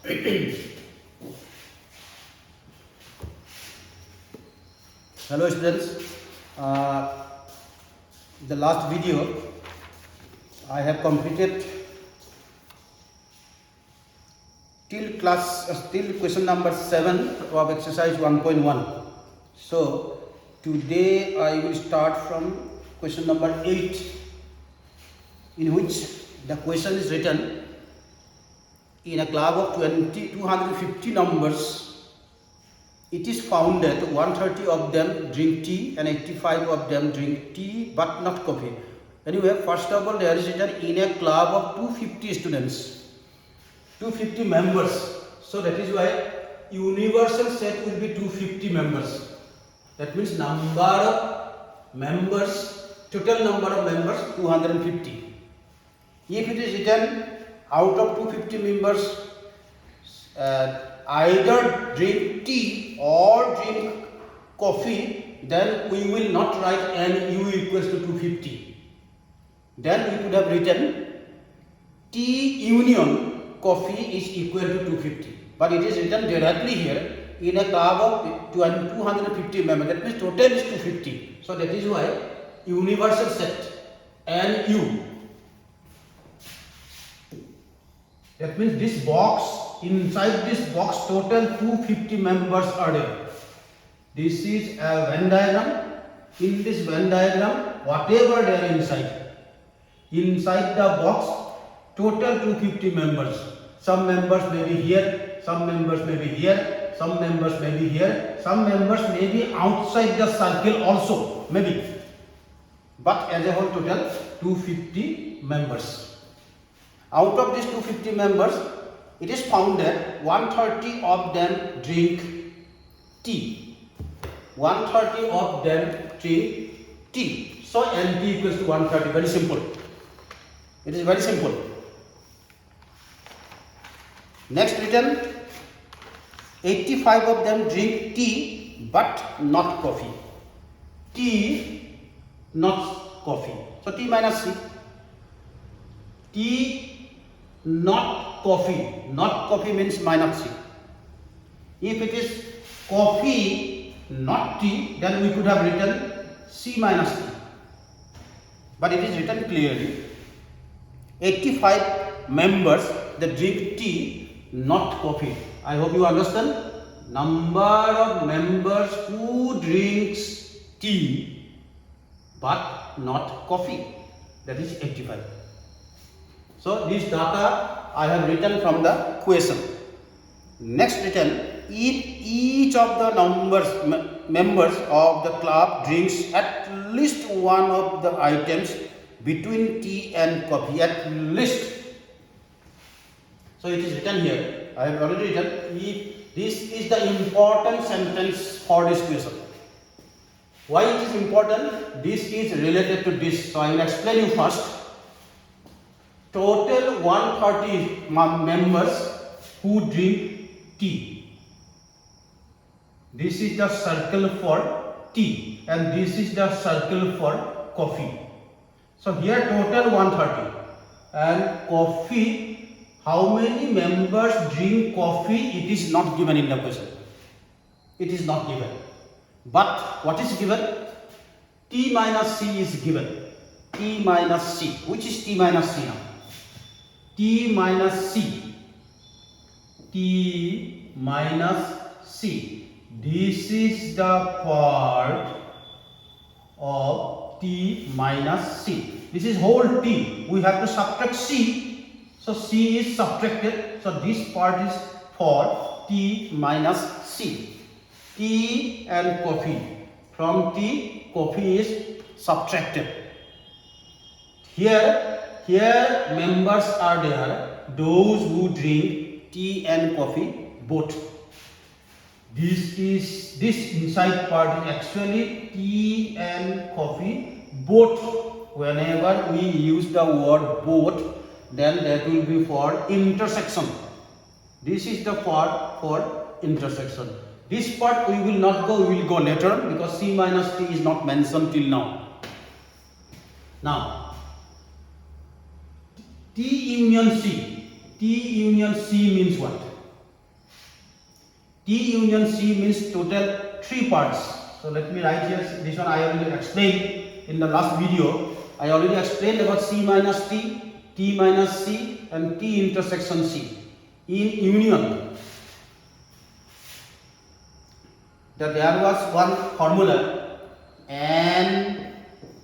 Hello students, the last video I have completed till question number 7 of exercise 1.1. So today I will start from question number 8, in which the question is written: in a club of 250 numbers, it is found that 130 of them drink tea and 85 of them drink tea but not coffee. Anyway, first of all, there is written in a club of 250 students, 250 members. So that is why universal set will be 250 members. That means number of members, total number of members 250. If it is written out of 250 members, either drink tea or drink coffee, then we will not write NU equals to 250. Then we could have written tea union coffee is equal to 250. But it is written directly here in a club of 250 members. That means total is 250. So that is why universal set NU. That means this box, inside this box total 250 members are there. This is a Venn diagram. In this Venn diagram, whatever there inside the box, total 250 members. Some members may be here, some members may be here, some members may be here, some members may be outside the circle also, maybe. But as a whole total 250 members. Out of these 250 members, it is found that 130 of them drink tea. 130 of them drink tea. So NP equals to 130. Very simple. It is very simple. Next written, 85 of them drink tea but not coffee. Tea, not coffee. So T minus C. Tea, not coffee. Not coffee means minus C. If it is coffee, not tea, then we could have written C minus T. But it is written clearly. 85 members that drink tea, not coffee. I hope you understand. Number of members who drinks tea but not coffee. That is 85. So this data I have written from the question. Next written, if each of the members of the club drinks at least one of the items between tea and coffee, at least. So it is written here. I have already written. If this is the important sentence for this question. Why it is important? This is related to this. So I will explain you first. Total 130 members who drink tea. This is the circle for tea and this is the circle for coffee. So here total 130 and coffee. How many members drink coffee? It is not given in the question. It is not given. But what is given? T minus C is given. T minus C. Which is T minus C now? T minus C. T minus C. This is the part of T minus C. This is whole T. We have to subtract C. So C is subtracted. So this part is for T minus C. Tea and coffee. From tea, coffee is subtracted. Here members are there. Those who drink tea and coffee both. This inside part is actually tea and coffee both. Whenever we use the word both, then that will be for intersection. This is the part for intersection. This part we will not go, we will go later because C minus T is not mentioned till now. Now, T union C. T union C means what? T union C means total 3 parts. So let me write here, this one I already explained in the last video. I already explained about C minus T minus C and T intersection C. In union, that there was one formula, N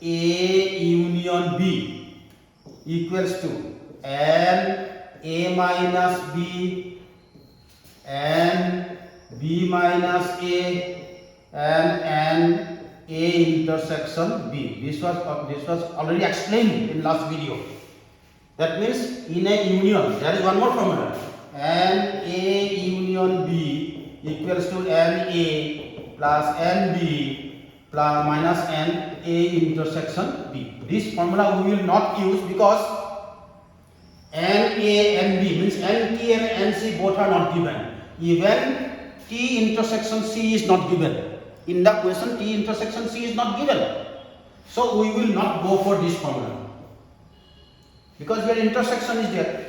A union B equals to N A minus B and B minus A and N A intersection B. This was already explained in last video. That means in a union there is one more formula, N A union B equals to N A plus N B plus minus N A intersection B. This formula we will not use because N A and B means N T and N C both are not given. Even T intersection C is not given. In the question T intersection C is not given. So we will not go for this formula. Because here intersection is there.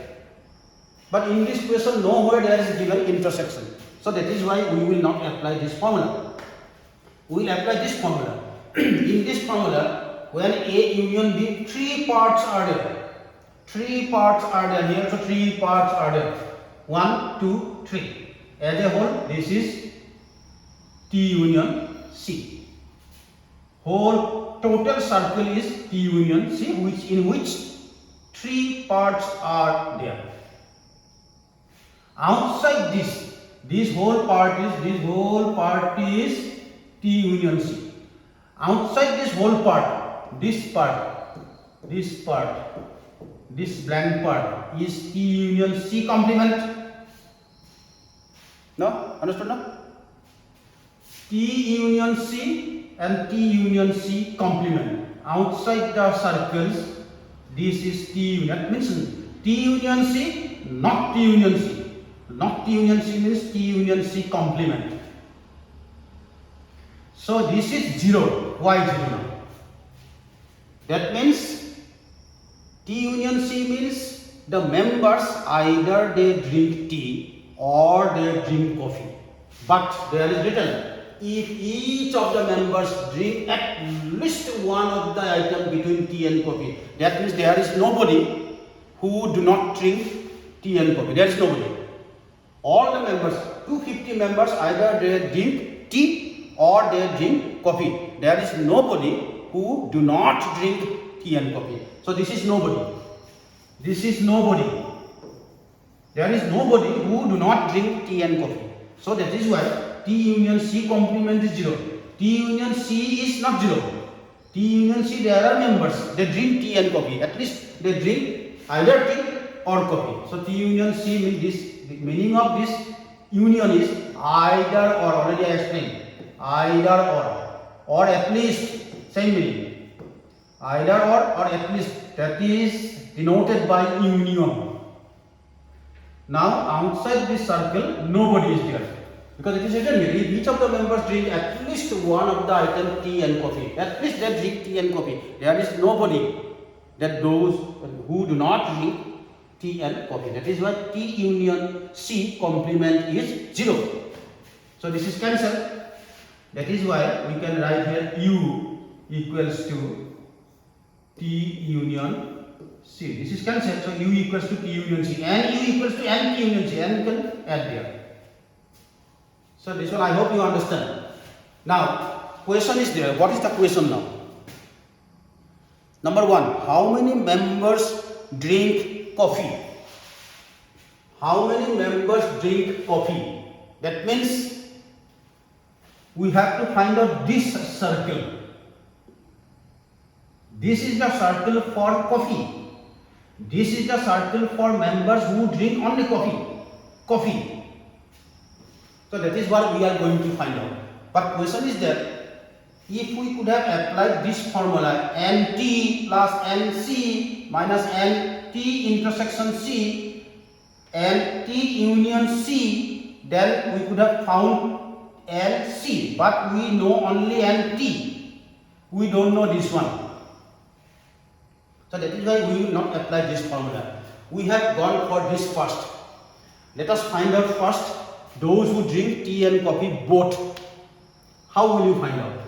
But in this question nowhere there is given intersection. So that is why we will not apply this formula. We will apply this formula. In this formula, when A union B, 3 parts are there. 3 parts are there here, so 3 parts are there. 1, 2, 3. As a whole, this is T union C. Whole total circle is T union C, in which 3 parts are there. Outside this whole part is T union C. Outside this whole part, this blank part is T union C complement. No? Understood now? T union C and T union C complement. Outside the circles, this is T union. That means T union C, not T union C. Not T union C means T union C complement. So this is 0. Why 0 now? That means T union C means the members either they drink tea or they drink coffee. But there is written, if each of the members drink at least one of the item between tea and coffee, that means there is nobody who do not drink tea and coffee. There is nobody. All the members, 250 members, either they drink tea or they drink coffee. There is nobody who do not drink tea and coffee. So this is nobody. This is nobody. There is nobody who do not drink tea and coffee. So that is why T union C complement is 0. T union C is not 0. T union C, there are members, they drink tea and coffee. At least they drink either tea or coffee. So T union C means this. The meaning of this union is either or. Already I explained. Either or at least, same meaning. Either or at least, that is denoted by union. Now outside this circle nobody is there, because it is written here, if each of the members drink at least one of the item tea and coffee, at least they drink tea and coffee. There is nobody, that those who do not drink tea and coffee. That is why T union C complement is 0. So this is cancelled. That is why we can write here U equals to T union C. This is cancelled. So U equals to T union C and U equals to N T union C, and you can add there. So this one I hope you understand. Now question is there. What is the question now? Number 1, how many members drink coffee? How many members drink coffee? That means we have to find out this circle. This is the circle for coffee. This is the circle for members who drink only coffee. So that is what we are going to find out. But question is that if we could have applied this formula, NT plus NC minus NT intersection C and T union C, then we could have found NC. But we know only NT. We don't know this one. So that is why we will not apply this formula. We have gone for this first. Let us find out first those who drink tea and coffee both, how will you find out?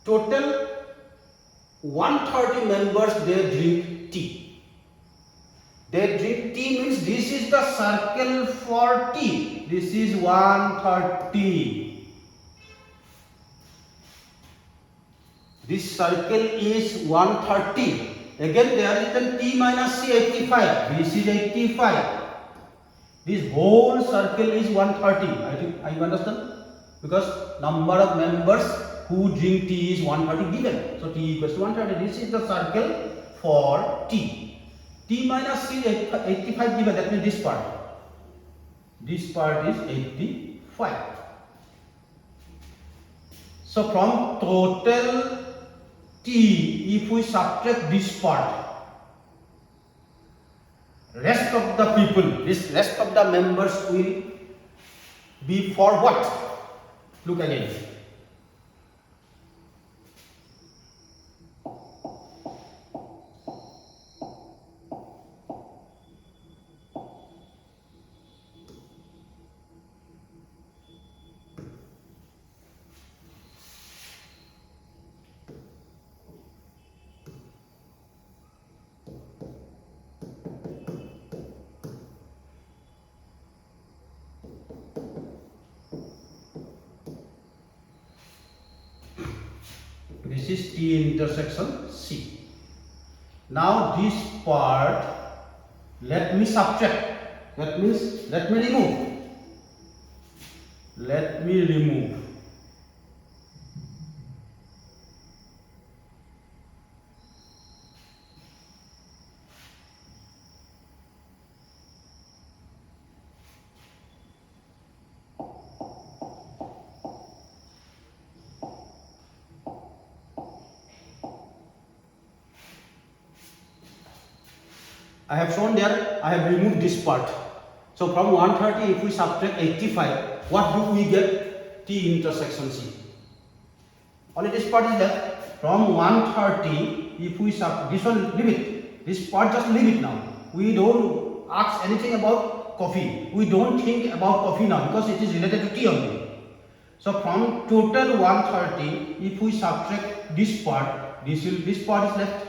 Total 130 members, they drink tea. They drink tea means this is the circle for tea. This is 130. This circle is 130. Again there is written T minus C 85. This is 85. This whole circle is 130. I think I understand, because number of members who drink tea is 130 given. So T equals to 130. This is the circle for T. T minus C 85 given. That means this part. This part is 85. So from total T, if we subtract this part, rest of the people, this rest of the members will be for what? Look again. This is T intersection C. Now this part, let me subtract. That means let me remove. Let me remove. I have shown there, I have removed this part. So from 130, if we subtract 85, what do we get? T intersection C. Only this part is left. From 130, if we subtract, this one leave it. This part just leave it now. We don't ask anything about coffee. We don't think about coffee now because it is related to tea only. So from total 130, if we subtract this part, this part is left.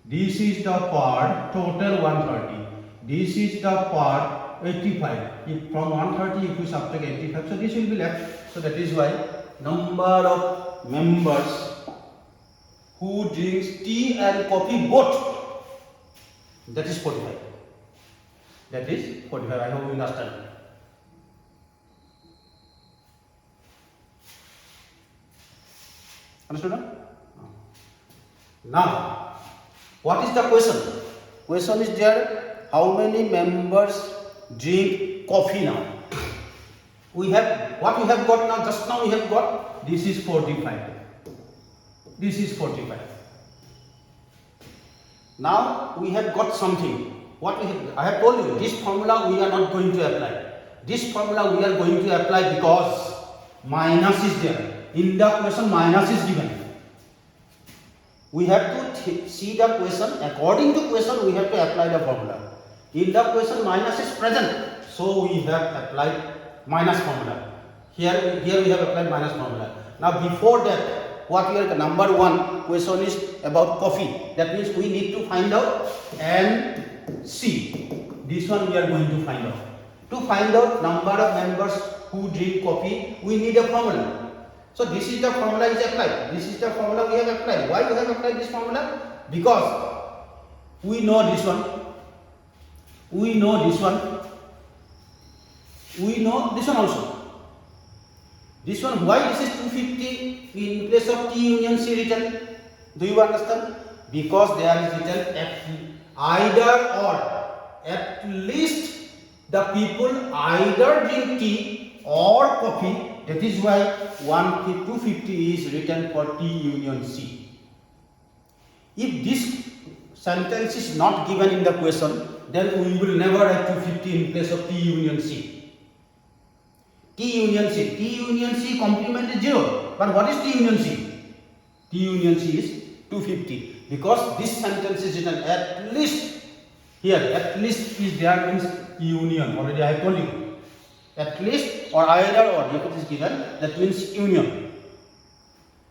This is the part total 130. This is the part 85. If from 130 if we subtract 85, so this will be left. So that is why number of members who drinks tea and coffee both, that is 45. That is 45. I hope you understand. Understood? Now, what is the question? Question is there, how many members drink coffee now? We have, what we have got now, just now we have got, this is 45. This is 45. Now we have got something. What we have, I have told you, this formula we are not going to apply. This formula we are going to apply because minus is there. In the question minus is given. We have to see the question, according to question we have to apply the formula. In the question minus is present, so we have applied minus formula. Here we have applied minus formula. Now before that, what we are, number one question is about coffee. That means we need to find out N, C. This one we are going to find out. To find out number of members who drink coffee, we need a formula. So this is the formula is applied. This is the formula we have applied. Why we have applied this formula? Because we know this one. We know this one. We know this one also. This one, why this is 250 in place of T union C written? Do you understand? Because there is written either or. At least the people either drink tea or coffee. That is why 250 is written for T union C. If this sentence is not given in the question, then we will never have 250 in place of T union C. T union C. T union C complement is 0. But what is T union C? T union C is 250. Because this sentence is written at least Here at least is there means union. Already I have told you. At least or either or if it is given, that means union.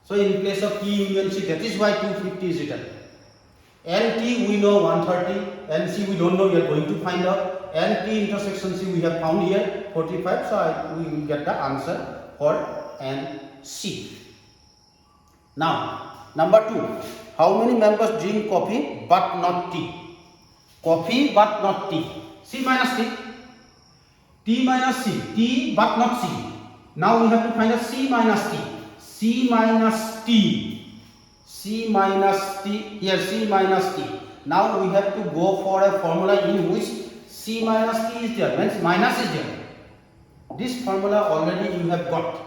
So in place of T union C, that is why 250 is written. NT we know 130, NC we don't know, we are going to find out. NT intersection C we have found here 45, so we will get the answer for NC. Now, number 2. How many members drink coffee but not tea? Coffee but not tea. C minus T. T minus C. T but not C. Now we have to find a C minus T. C minus T. C minus T. Here C minus T. Now we have to go for a formula in which C minus T is there. Means minus is there. This formula already you have got.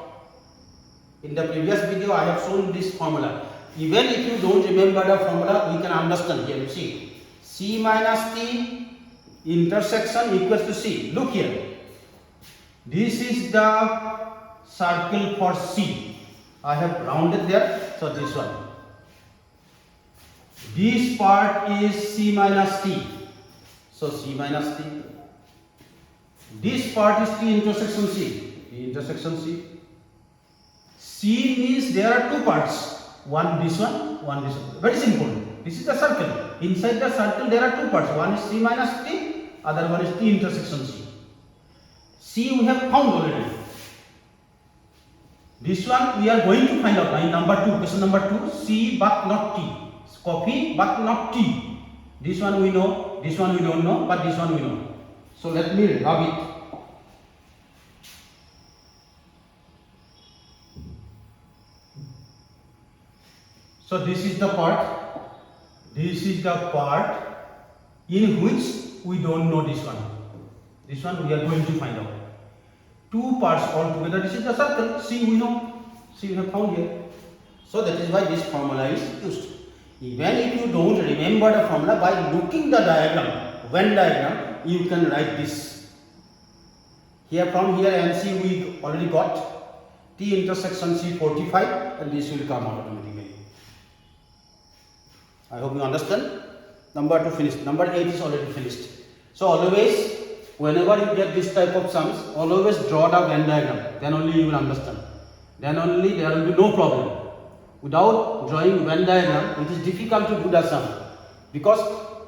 In the previous video I have shown this formula. Even if you don't remember the formula, we can understand here. You see, C minus T intersection equals to C. Look here. This is the circle for C. I have rounded there. So this one. This part is C minus T. So C minus T. This part is T intersection C. T intersection C. C means there are two parts. One this one this one. Very simple. This is the circle. Inside the circle there are two parts. One is C minus T, other one is T intersection C. C we have found already. This one we are going to find out in number 2. Question number 2. C but not T. Coffee but not tea. This one we know, this one we don't know, but this one we know. So let me rub it. So this is the part. This is the part in which we don't know this one. This one we are going to find out. Two parts altogether. This is the circle. C we know. C we have found here. So that is why this formula is used. Even if you don't remember the formula, by looking the diagram, Venn diagram, you can write this. Here from here NC we already got. T intersection C 45 and this will come out automatically. I hope you understand. Number 2 finished. Number 8 is already finished. So always, whenever you get this type of sums, always draw the Venn diagram. Then only you will understand. Then only there will be no problem. Without drawing Venn diagram, it is difficult to do the sum. Because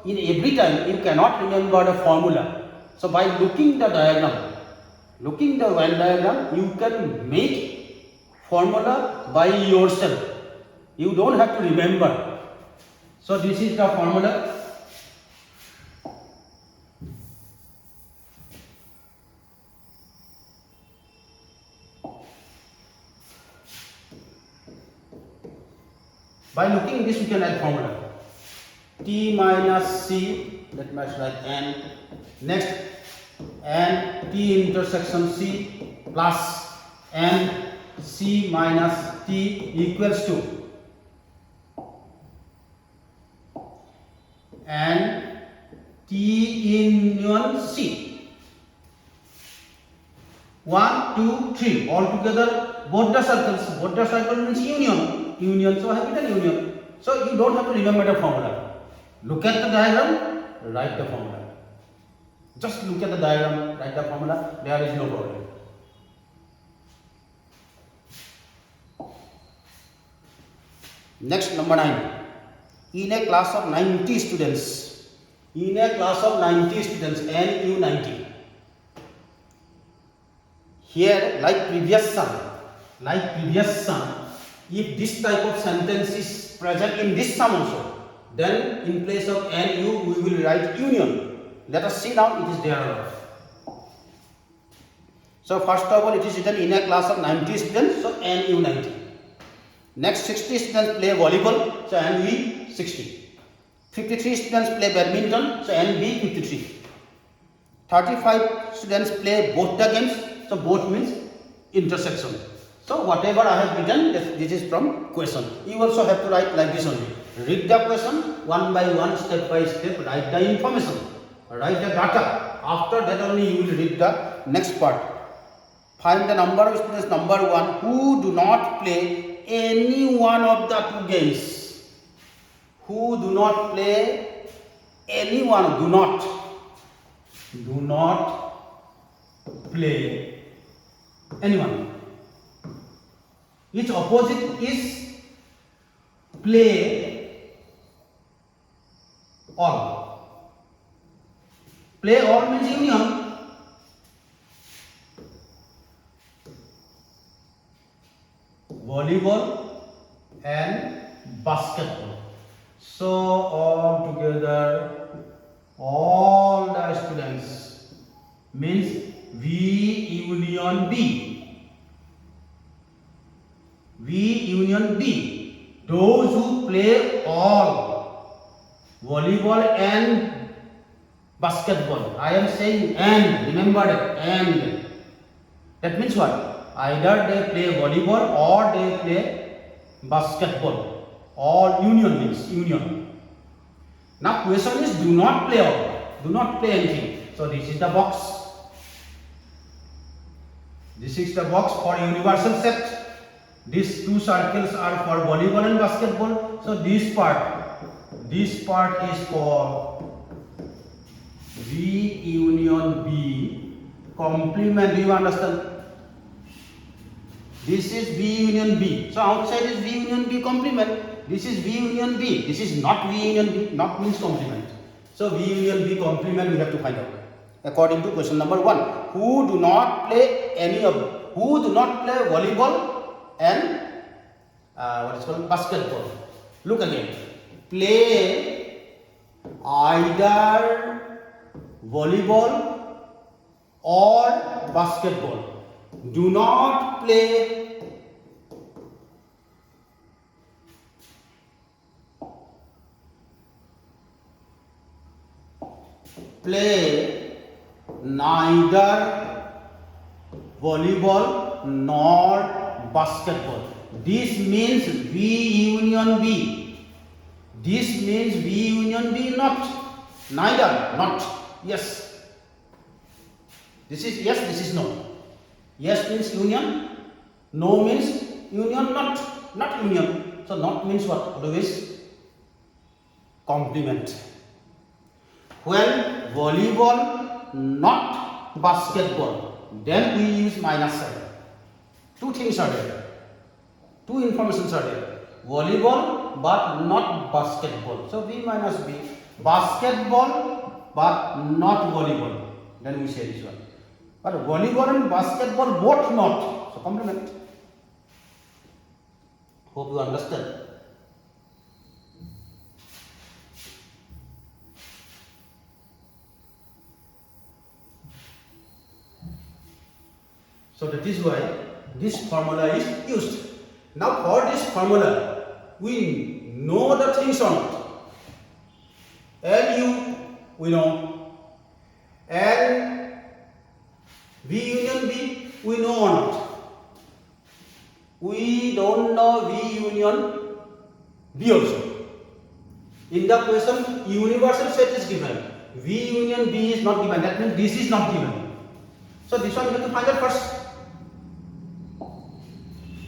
in every time you cannot remember the formula. So by looking the diagram, looking the Venn diagram, you can make formula by yourself. You don't have to remember. So this is the formula. By looking this, you can add formula. T minus C, let me write N. Next, N T intersection C plus N C minus T equals to N T union C. 1, 2, 3. All together, both the circles. Both the circle means union. Union, so I have written union. So you don't have to remember the formula. Look at the diagram, write the formula. Just look at the diagram, write the formula, there is no problem. Next, number 9. In a class of 90 students, NU 90. Here, like previous sum, if this type of sentence is present in this sum also, then in place of NU we will write union. Let us see now it is there or not. So first of all it is written in a class of 90 students, so NU 90. Next 60 students play volleyball, so NV 60. 53 students play badminton, so NV 53. 35 students play both the games, so both means intersection. So whatever I have written, this is from question. You also have to write like this only. Read the question one by one, step by step, write the information, write the data. After that only you will read the next part. Find the number of students, number 1, who do not play any one of the two games. Who do not play anyone do not play anyone. Its opposite is play all. Play all means union. Volleyball and basketball. So all together, all the students means V union B. V union B. Those who play all volleyball and basketball. I am saying and. Remember that and. That means what? Either they play volleyball or they play basketball. All union means union. Now question is do not play all. Do not play anything. So this is the box. This is the box for universal set. These two circles are for volleyball and basketball. So this part is for V union B complement. Do you understand? This is V union B. So outside is V union B complement. This is V union B. This is not V union B. Not means complement. So V union B complement we have to find out. According to question number 1. Who do not play volleyball and what is called basketball. Look again. Play either volleyball or basketball. Do not play neither volleyball nor basketball. This means V union B. This means V union B not. Neither, not. Yes. This is yes, this is no. Yes means union, no means union, not union. So not means what? Always complement. When volleyball, not basketball, then we use minus sign. Two things are there. Two informations are there. Volleyball but not basketball. So V minus B. Basketball but not volleyball. Then we say this one. But volleyball and basketball both not. So complement. Hope you understand. So that is why this formula is used. Now for this formula, we know the things or not. LU we know. L V union B we know or not. We don't know V union B also. In the question, universal set is given. V union B is not given. That means this is not given. So this one you have to find out first.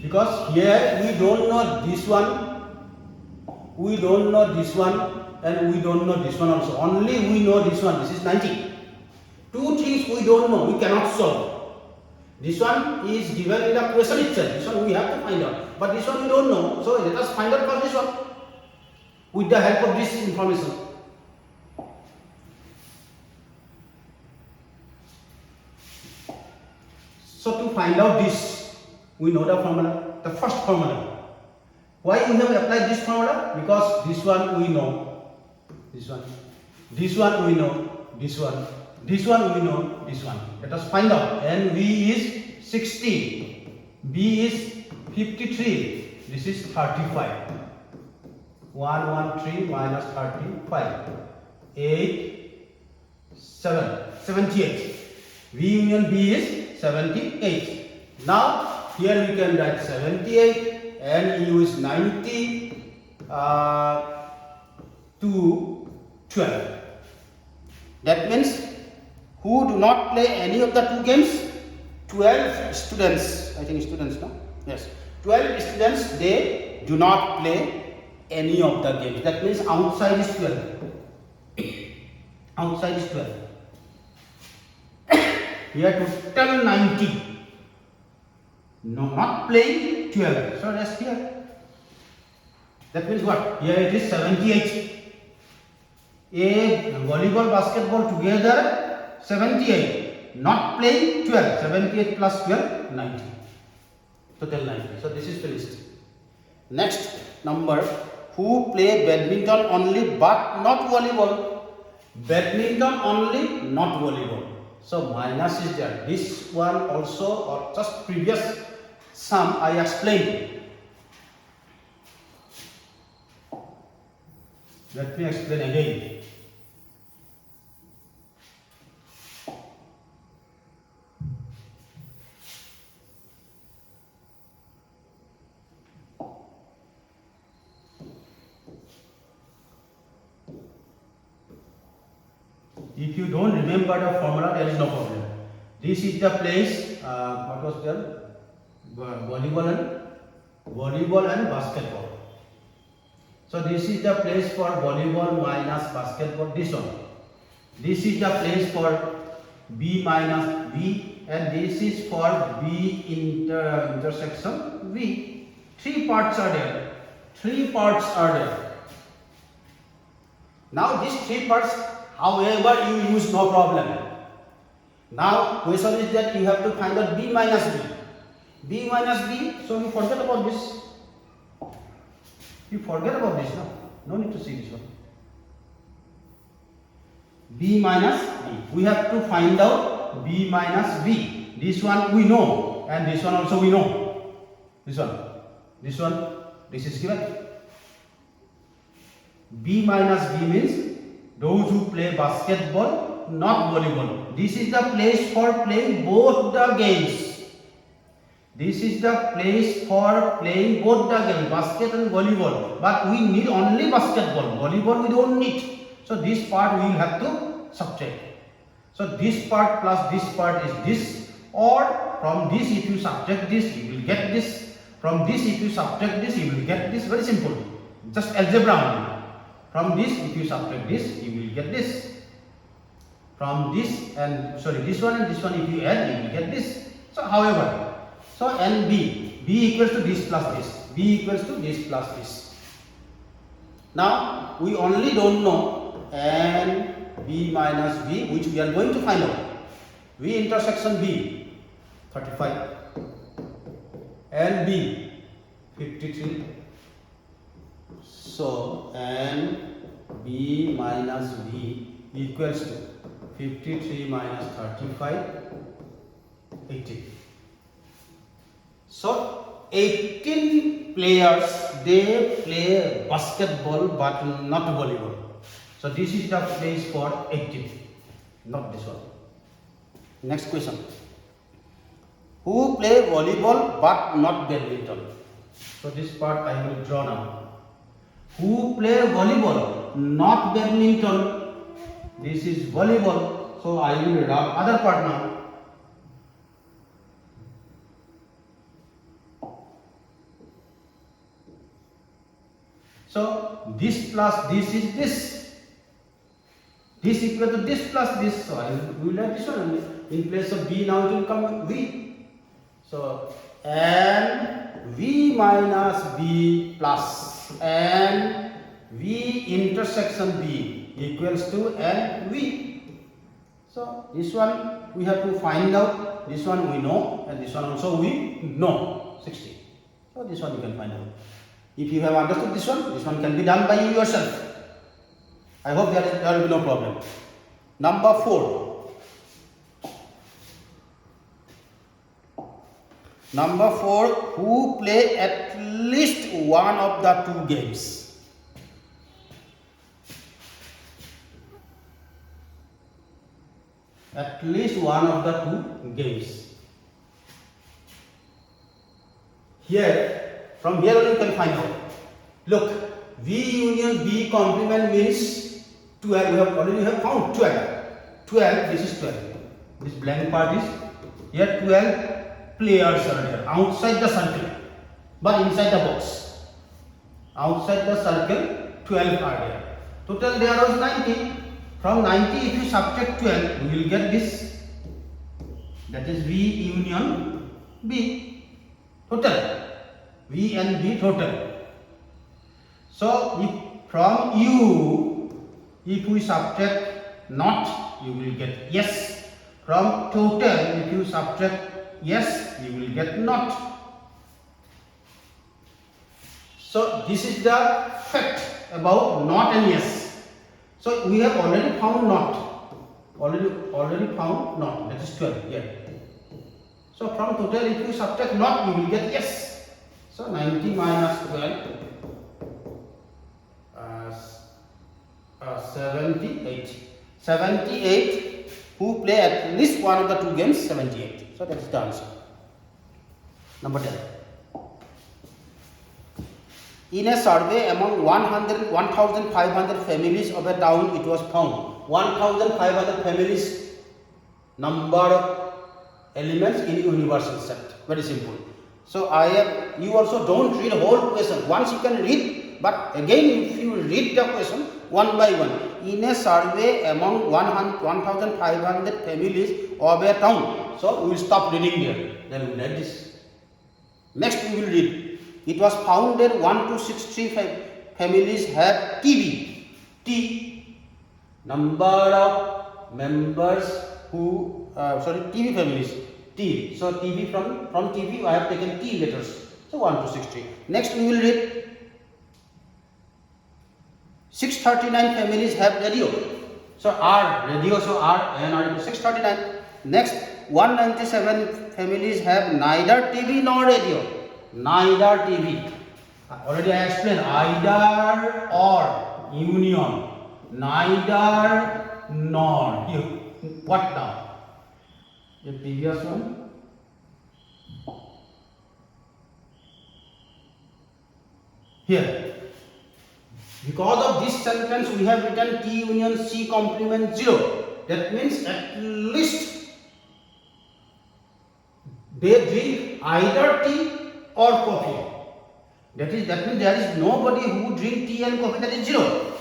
Because here we don't know this one, we don't know this one, and we don't know this one also. Only we know this one. This is 90. Two things we don't know, we cannot solve. This one is given in the question itself. This one we have to find out. But this one we don't know. So let us find out for this one with the help of this information. So to find out this, we know the formula, the first formula. Why we have applied this formula? Because this one we know, this one we know, this one we know, this one. Let us find out. NV is 60, B is 53, this is 35. 113 minus 35, 8, 7, 78. V union B is 78. Now here we can write 78 and U is 90 to 12. That means who do not play any of the two games? 12 students. I think students, no? Yes. 12 students, they do not play any of the games. That means outside is 12. Outside is 12. Here total 90. No, not playing 12. So rest here. That means what? Here it is 78. A volleyball, basketball together 78. Not playing 12. 78 plus 12, 90. Total 90. So this is finished. Next number, who play badminton only but not volleyball. Badminton only, not volleyball. So minus is there. This one also, or just previous sum I explained. Let me explain again. If you don't remember the formula, there is no problem. This is the place, what was there? Volleyball and basketball. So this is the place for volleyball minus basketball, this one. This is the place for B minus B, and this is for B intersection V. Three parts are there. Now these three parts, however you use, no problem. Now question is that you have to find out B minus B. B minus B, so you forget about this. Now. No need to see this one. B minus B. We have to find out B minus B. This one we know, and this one also we know. This is given. B minus B means those who play basketball, not volleyball. This is the place for playing both the games. Basket and volleyball. But we need only basketball. Volleyball we don't need. So this part we will have to subtract. So this part plus this part is this. Or from this if you subtract this, you will get this. From this if you subtract this, you will get this. Very simple. Just algebra only. From this if you subtract this, you will get this. From this and this one and this one if you add, you will get this. So however, and B equals to this plus this. B equals to this plus this. Now we only don't know and B minus B, which we are going to find out. V intersection B 35 and B 53. So and B minus B equals to 53 minus 35, 18. So 18 players, they play basketball but not volleyball. So this is the place for 18, not this one. Next question. Who play volleyball but not badminton? So this part I will draw now. Who play volleyball, not badminton? This is volleyball. So I will draw other part now. So this plus this is this. This equal to this plus this. So I will have this one. In place of B now it will come V. So and V minus B plus and V intersection B equals to and V. So this one we have to find out. This one we know, and this one also we know. 60. So this one you can find out. If you have understood this one can be done by you yourself. I hope there will be no problem. Number 4. Number 4, who play at least one of the two games? At least one of the two games. Here, from here on you can find out. Look, V union B complement means 12. We have already found 12. 12, this is 12. This blank part is here 12 players are there outside the circle, but inside the box. Outside the circle, 12 are there. Total there was 90. From 90 if you subtract 12, we will get this. That is V union B total. V and B total. So if from U, if we subtract not, you will get yes. From total, if you subtract yes, you will get not. So this is the fact about not and yes. So we have already found not. Already found not. That is 12 here. So from total, if you subtract not, you will get yes. So 90 minus 12. 78. 78 who play at least one of the two games, 78. So that is the answer. Number 10. In a survey among 1,500 families of a town, it was found 1,500 families number of elements in universal set. Very simple. So you also don't read whole question. Once you can read, but again if you read the question one by one. In a survey among 1,500 families of a town. So we will stop reading here. Then we will read this. Next we will read. It was found that 1 to 63 families have TV. T. Number of members who, TV families. T. So TV from TV I have taken T letters. So 1 to 60. Next we will read. 639 families have radio. So R, radio, so R and R equals 639. Next, 197 families have neither TV nor radio. Neither TV. Already I explained, either or, union. Neither nor. Here, what now? The previous one. Here. Because of this sentence, we have written T union C complement 0. That means at least they drink either tea or coffee. That means there is nobody who drink tea and coffee. That is 0.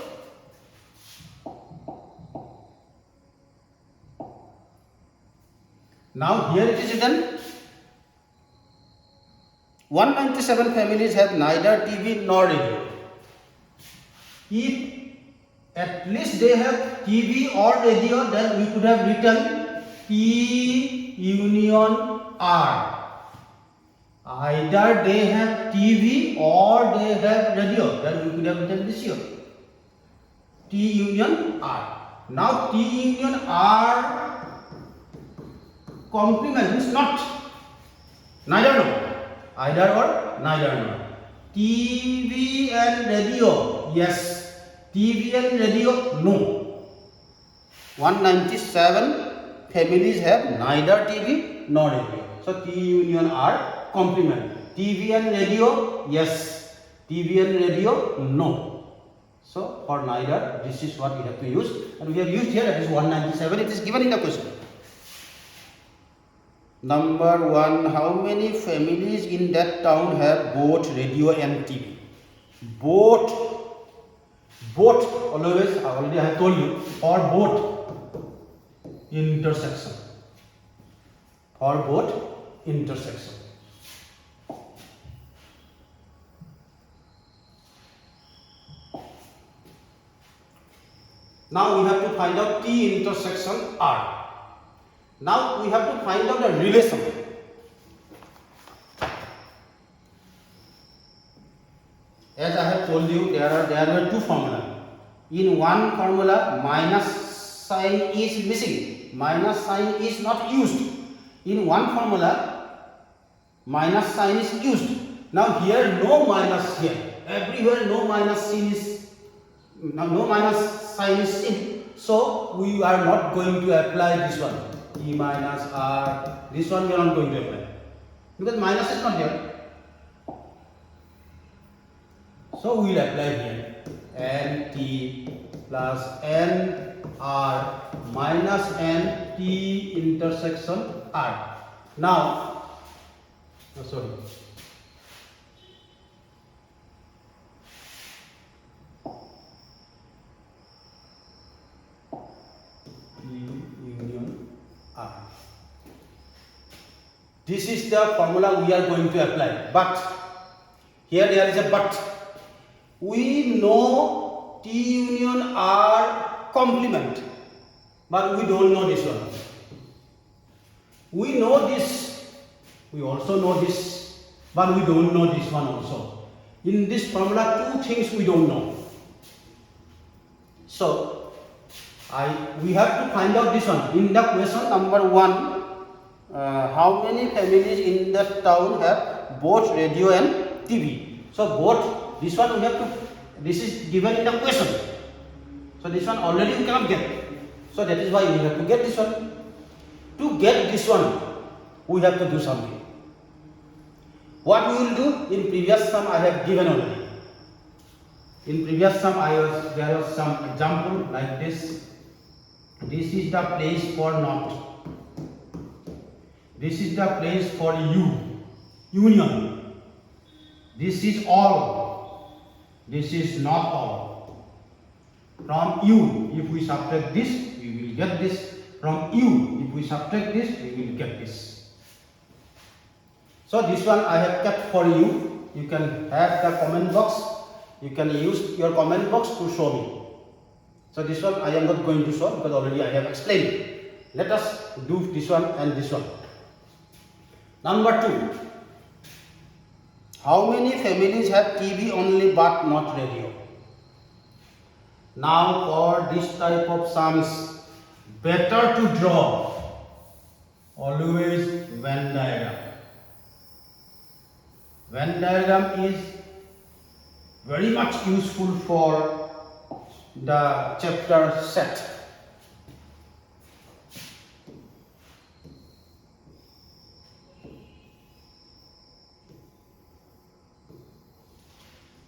Now here it is written 197 families have neither TV nor radio. If at least they have TV or radio, then we could have written T union R. Either they have TV or they have radio, then we could have written this here. T union R. Now T union R complement means not. Neither nor. Either or, neither nor. TV and radio, yes. TV and radio, no. 197 families have neither TV nor radio. So T union R complement. TV and radio, yes. TV and radio, no. So for neither, this is what we have to use. And we have used here, that is 197. It is given in the question. Number 1, how many families in that town have both radio and TV? Both, always, already I have told you, for both intersection. For both intersection. Now we have to find out T intersection R. Now we have to find out the relation. As I have told you, there were two formulas. In one formula, minus sign is missing. Minus sign is not used. In one formula, minus sign is used. Now here, no minus here. Everywhere, no minus sign is. Now no minus sign is seen. So we are not going to apply this one. T minus R. This one we are not going to apply because minus is not here. So we will apply here N T plus N R minus N T intersection R. Now, sorry. This is the formula we are going to apply. But here there is a but. We know T union R complement, but we don't know this one. We know this, we also know this, but we don't know this one also. In this formula, two things we don't know. So we have to find out this one. In the question number 1, how many families in the town have both radio and TV? So both, this one we have to, this is given in the question. So this one already we cannot get. So that is why we have to get this one. To get this one, we have to do something. What we will do, in previous sum I have given already. In previous sum there was some example like this. This is the place for not. This is the place for union. This is all. This is not all. From U, if we subtract this, we will get this. From U, if we subtract this, we will get this. So this one I have kept for you. You can have the comment box. You can use your comment box to show me. So this one I am not going to show because already I have explained. Let us do this one and this one. Number 2. How many families have TV only but not radio? Now for this type of sums, better to draw always Venn diagram. Venn diagram is very much useful for the chapter set.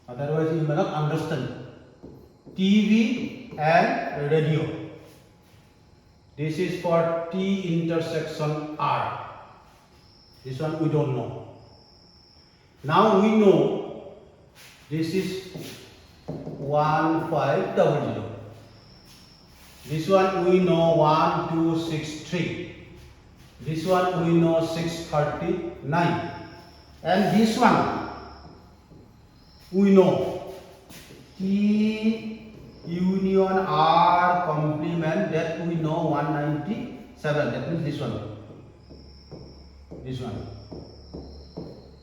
Otherwise you may not understand. TV and radio. This is for T intersection R. This one we don't know. Now we know this is 1500. This one we know 1263. This one we know 639. And this one we know T union R complement, that we know 197. That means this one. This one.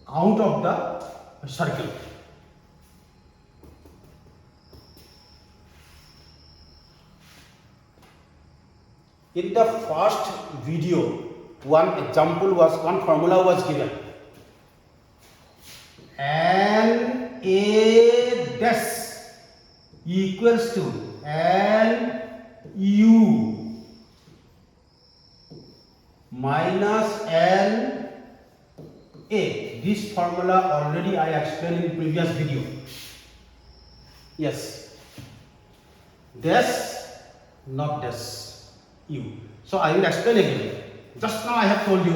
Out of the circle. In the first video, one formula was given. N A dash equals to N U minus N A. This formula already I explained in previous video. Yes. Dash, not dash. U. So I will explain again. Just now I have told you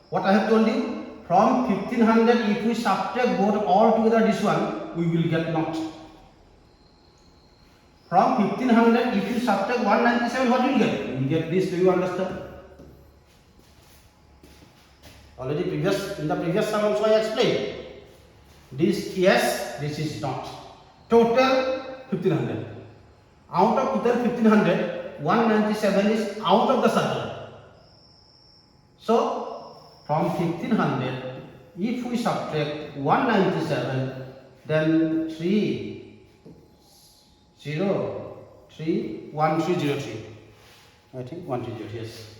what I have told you. From 1500, if we subtract both all together this one, we will get not. From 1500, if you subtract 197, what will you get? You get this. Do you understand? Already in the previous sum also I explained. This yes, this is not. Total 1500. Out of total 1500, 197 is out of the circle. So from 1500, if we subtract 197, then 1303. I think 1303, yes.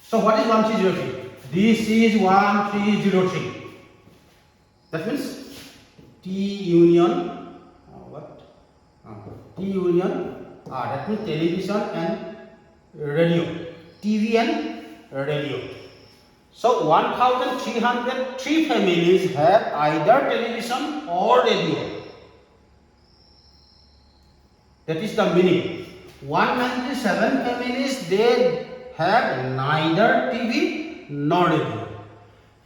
So what is 1303? This is 1303. That means T union T union R. That means television and radio. TV and radio. So 1303 families have either television or radio. That is the meaning. 197 families, they have neither TV nor radio.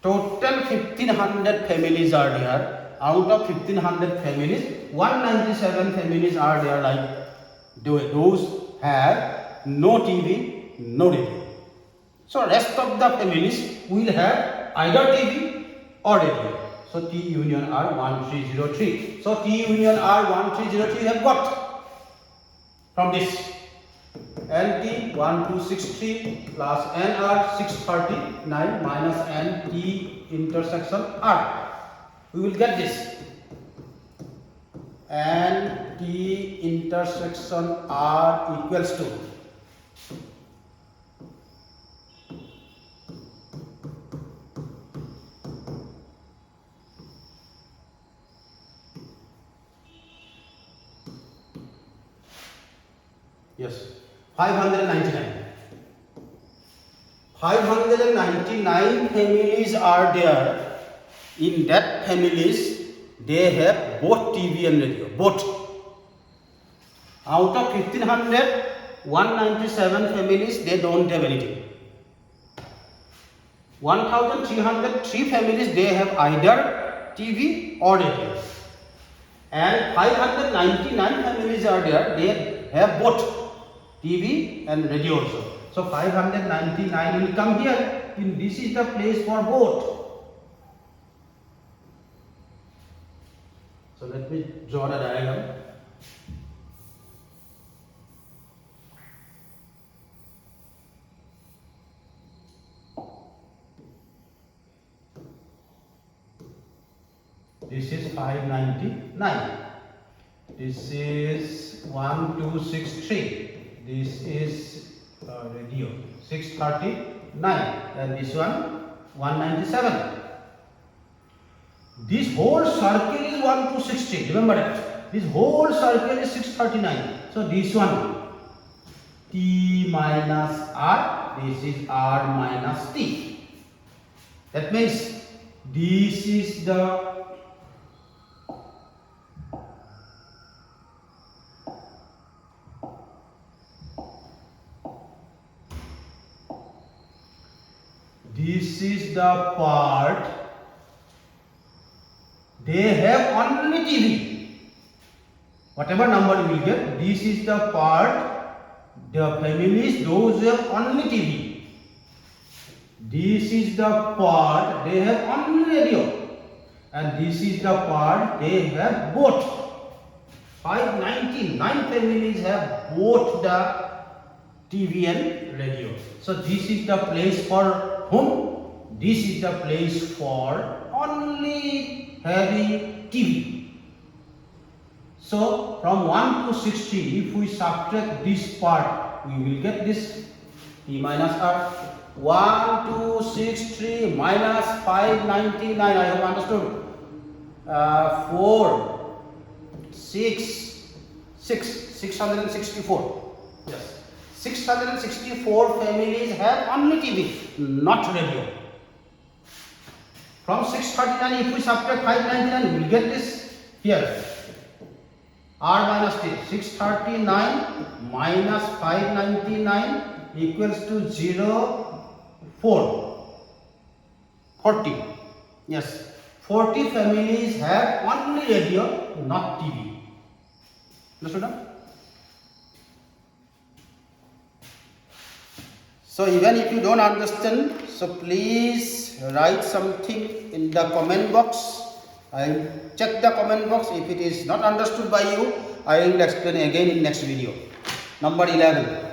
Total 1500 families are there. Out of 1500 families, 197 families are there, like those have no TV, no radio. So rest of the families will have either TV or radio. So T union R 1303. So T union R 1303 we have got from this. NT 1263 plus NR 639 minus NT intersection R. We will get this. NT intersection R equals to yes 599. 599 families are there. In that families they have both TV and radio, both. Out of 1500, 197 families they don't have anything. 1303 families they have either TV or radio. And 599 families are there, they have both TV and radio also. So 599 will come here. This is the place for both. So let me draw the diagram. This is 599. This is 1263. This is radio 639, and this one 197. This whole circle is 1260. Remember that. This whole circle is 639. So this one T minus R. This is R minus T. That means this is the part they have only TV. Whatever number you will get, this is the part the families those have only TV. This is the part they have only radio, and this is the part they have both. 599 families have both the TV and radio. So this is the place for whom? This is the place for only having TV. So from 1 to 60, if we subtract this part, we will get this T minus R. 1263 minus 599. I have understood. 664. Yes. 664 families have only TV, not radio. From 639, if we subtract 599, we will get this here. R minus T. 639 minus 599 equals to 40. Yes. 40 families have only radio, not TV. Understood? So even if you don't understand, so please write something in the comment box. I will check the comment box. If it is not understood by you, I will explain again in next video. Number 11.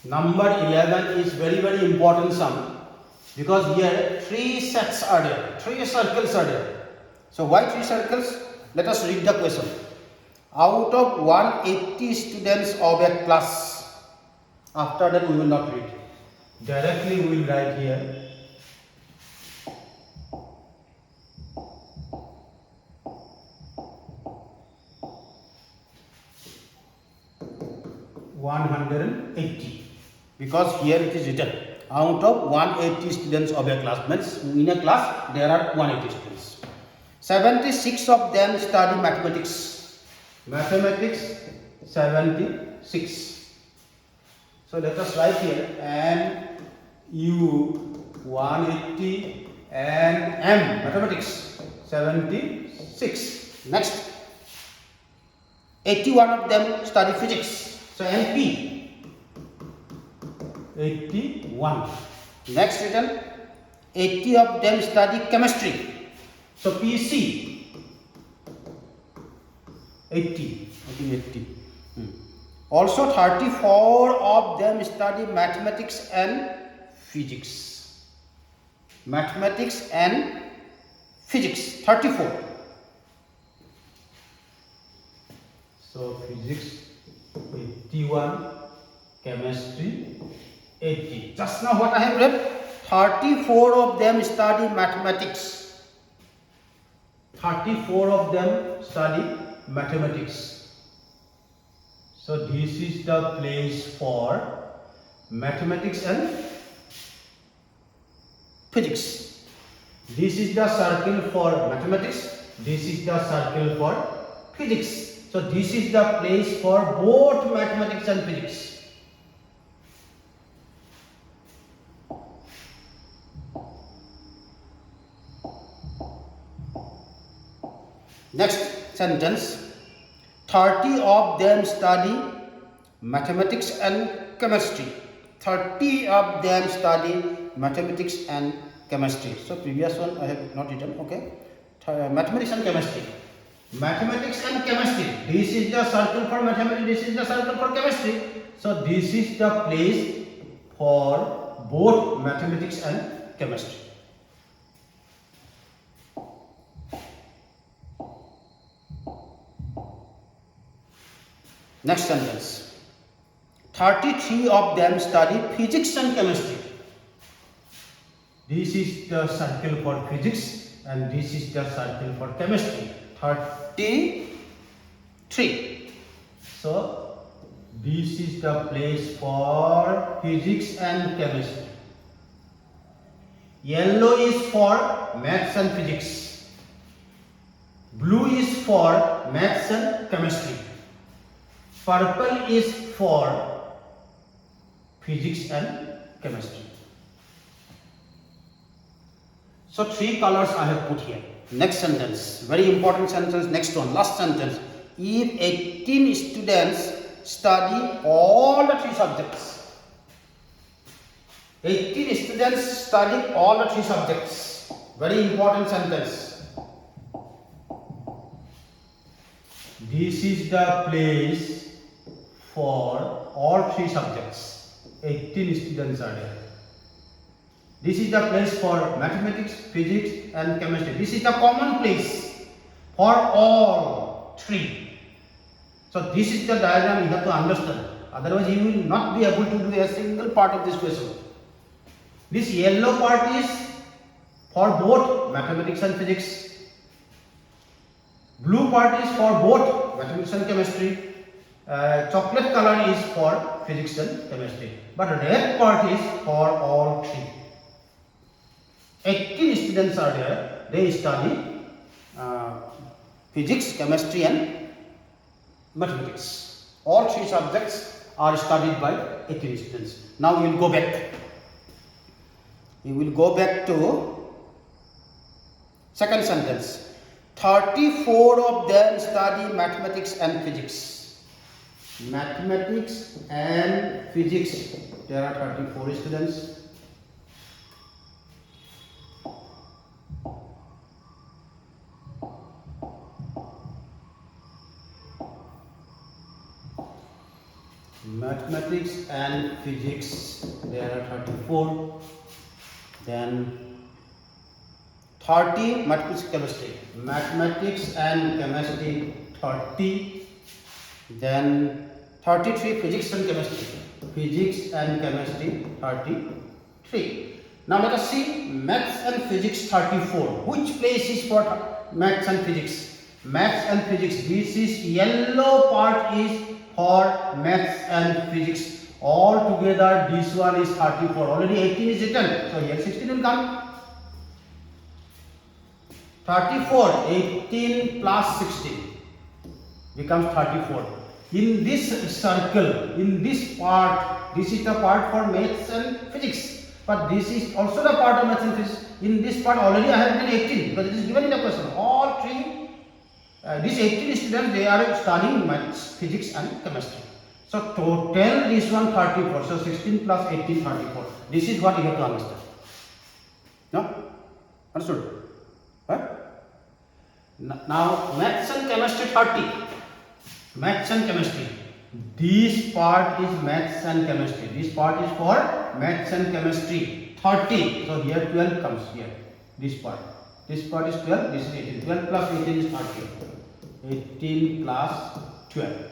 Number 11 is very important sum, because here 3 sets are there, 3 circles are there. So why 3 circles? Let us read the question. Out of 180 students of a class, after that we will not read. Directly we will write here. (180), because here it is written out of 180 students of a class, means in a class there are 180 students. 76 of them study mathematics. Mathematics 76. So let us write here and U 180 and M mathematics 76. Next, 81 of them study physics. So NP 81. Next written, 80 of them study chemistry. So PC 80. I think 80. Also 34 of them study mathematics and physics. Mathematics and physics 34. So physics 81, chemistry 80. Just now what I have read, 34 of them study mathematics. 34 of them study mathematics. So this is the place for mathematics and physics. This is the circle for mathematics. This is the circle for physics. So this is the place for both mathematics and physics. Next sentence, 30 of them study mathematics and chemistry. 30 of them study mathematics and chemistry. So previous one I have not written, okay. Mathematics and chemistry. Mathematics and chemistry. This is the circle for mathematics, this is the circle for chemistry. So this is the place for both mathematics and chemistry. Next sentence, 33 of them study physics and chemistry. This is the circle for physics and this is the circle for chemistry. 33. So this is the place for physics and chemistry. Yellow is for maths and physics. Blue is for maths and chemistry. Purple is for physics and chemistry. So three colors I have put here. Next sentence, very important sentence, next one, last sentence. If 18 students study all the three subjects, 18 students study all the three subjects. Very important sentence. This is the place for all three subjects. 18 students are there. This is the place for mathematics, physics and chemistry. This is the common place for all three. So this is the diagram you have to understand. Otherwise you will not be able to do a single part of this question. This yellow part is for both mathematics and physics. Blue part is for both mathematics and chemistry. Chocolate color is for physics and chemistry. But red part is for all three. 18 students are there. They study physics, chemistry and mathematics. All three subjects are studied by 18 students. Now we will go back. We will go back to second sentence. 34 of them study mathematics and physics. Mathematics and physics. There are 34 students. Mathematics and physics, there are 34. Then 30 mathematics, chemistry. Mathematics and chemistry 30. Then 33 physics and chemistry. Physics and chemistry 33. Now let us see maths and physics 34. Which place is for maths and physics? Maths and physics. This is yellow part is for maths and physics. All together this one is 34. Already 18 is written. So here 16 will come. 34. 18 plus 16 becomes 34. In this circle, in this part, this is the part for maths and physics. But this is also the part of maths and physics. In this part already I have written 18 because it is given in the question. All three, these 18 students, they are studying maths, physics and chemistry. So total this one 34. So 16 plus 18, 34. This is what you have to understand. No? Understood? Right? Now maths and chemistry 30. Maths and chemistry. This part is maths and chemistry. This part is for maths and chemistry. 30. So here 12 comes here. This part. This part is 12. This is 18. 12 plus 18 is 30. 18 plus 12.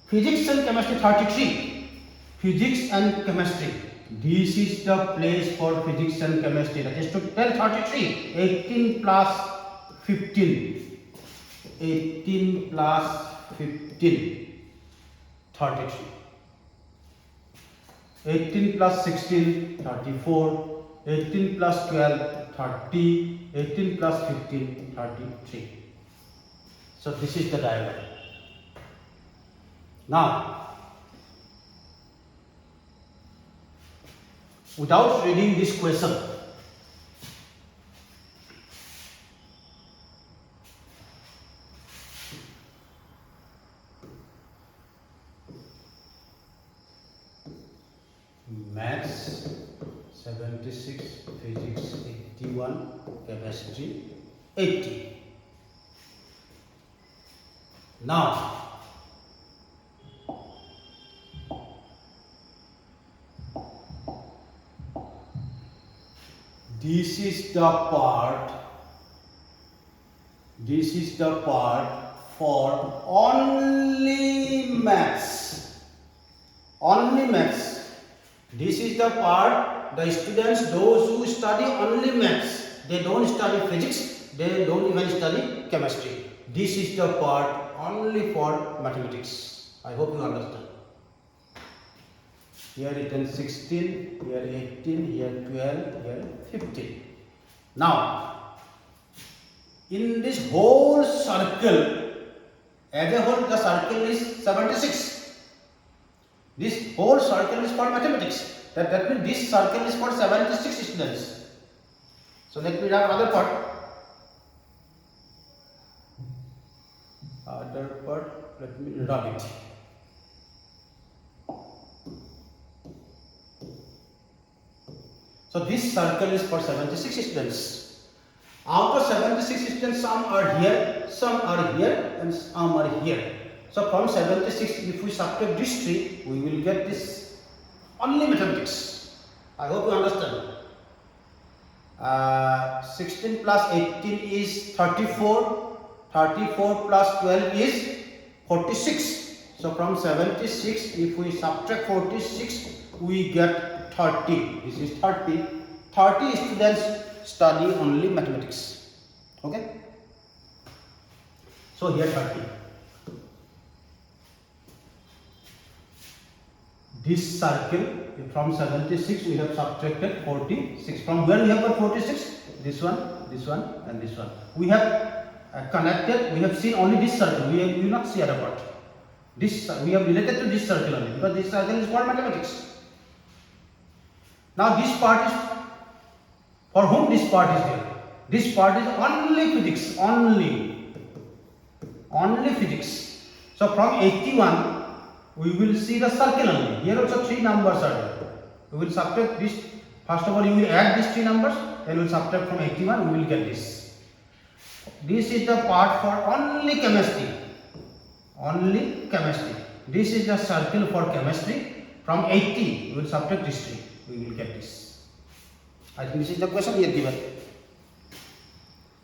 Physics and chemistry 33. Physics and chemistry. This is the place for physics and chemistry. That is to tell 33. 18 plus 15. 18 plus 15. 33. 18 plus 16. 34. 18 plus 12. 30. 18 plus 15. 33. So this is the diagram. Now, without reading this question, maths 76, physics 81, chemistry 80. Now, this is the part for only maths. Only maths. This is the part the students, those who study only maths, they don't study physics, they don't even study chemistry. This is the part only for mathematics. I hope you understand. Here written 16, here 18, here 12, here 15. Now, in this whole circle, as a whole the circle is 76. This whole circle is for mathematics. That means this circle is for 76 students. So let me write other part. Let me write it. So this circle is for 76 students. Out of 76 students, some are here, and some are here. So from 76, if we subtract these three, we will get this only mathematics. I hope you understand. 16 plus 18 is 34. 34 plus 12 is 46. So from 76, if we subtract 46, we get 30. This is 30. 30 students study only mathematics. Okay? So here 30. This circle, from 76 we have subtracted 46. From where we have got 46? This one, and this one. We have connected, we have seen only this circle. We will not see other part. This we have related to this circle only, because this circle is for mathematics. Now this part is, for whom this part is there? This part is only physics, only physics. So from 81, we will see the circle only. Here also three numbers are there. We will subtract this. First of all, you will add these three numbers, then we will subtract from 81, we will get this. This is the part for only chemistry. Only chemistry. This is the circle for chemistry. From 80, we will subtract this three. We will get this. I think this is the question here given.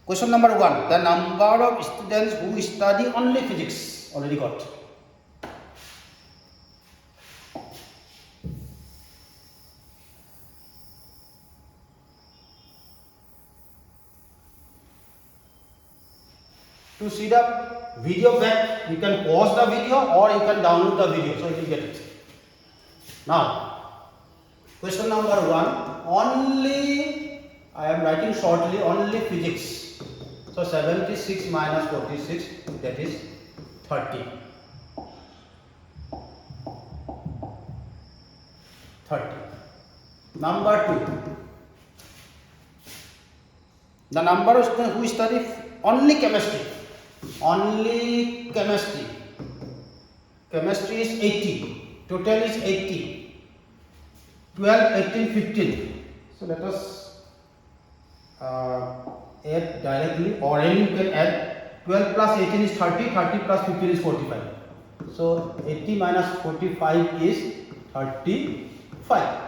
Question number 1. The number of students who study only physics. Already got. To see the video back, you can pause the video or you can download the video, so you will get it. Now, question number 1, only, I am writing shortly, only physics. So 76 minus 46, that is 30. 30. Number 2, the number of students who study only chemistry. Only chemistry. chemistry is 80, total is 80, 12, 18, 15. So let us add directly, or any you can add. 12 plus 18 is 30, 30 plus 15 is 45. So 80 minus 45 is 35.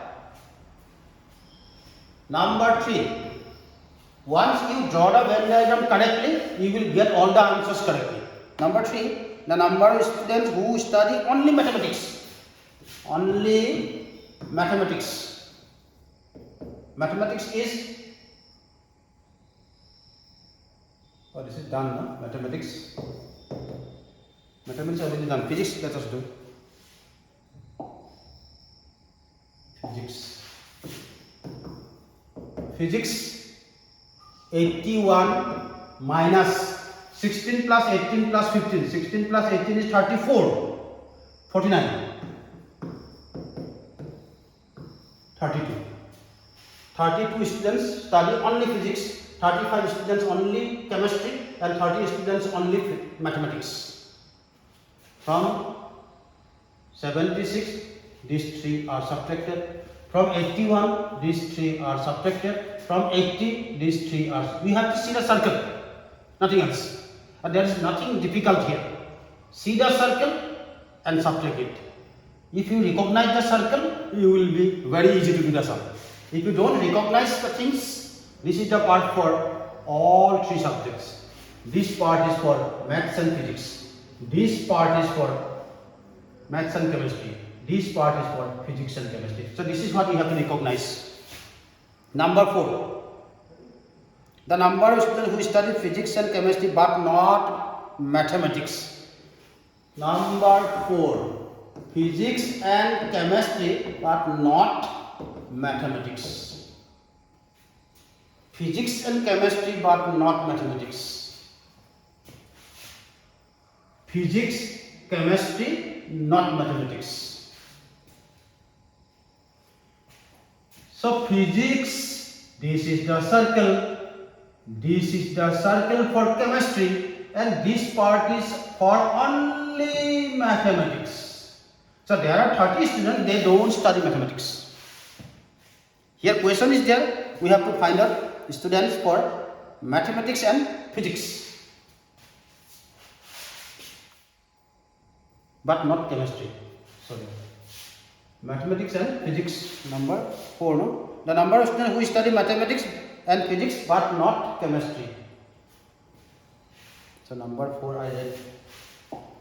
Number 3. Once you draw the Venn diagram correctly, you will get all the answers correctly. Number 3. The number of students who study only mathematics. Only mathematics. Mathematics is, oh, this is done, no? Mathematics. Mathematics already done. Physics, let us do. Physics. Physics, 81 minus 16 plus 18 plus 15. 16 plus 18 is 34. 49. 32. 32 students study only physics. 35 students only chemistry, and 30 students only mathematics. From 76, these 3 are subtracted. From 81, these 3 are subtracted. From 80, these 3 are. We have to see the circle, nothing else. And there is nothing difficult here. See the circle and subtract it. If you recognize the circle, you will be very easy to do the sum. If you don't recognize the things, this is the part for all 3 subjects. This part is for maths and physics. This part is for maths and chemistry. This part is for physics and chemistry. So this is what we have to recognize. Number 4. The number of students who study physics and chemistry but not mathematics. Number 4. Physics and chemistry but not mathematics. Physics and chemistry but not mathematics. Physics, chemistry, not mathematics. So physics, this is the circle, this is the circle for chemistry, and this part is for only mathematics. So there are 30 students, they don't study mathematics. Here question is there, we have to find out students for mathematics and physics, but not chemistry. Sorry. Mathematics and physics, number 4, no? The number of students who study mathematics and physics but not chemistry. So number 4 I read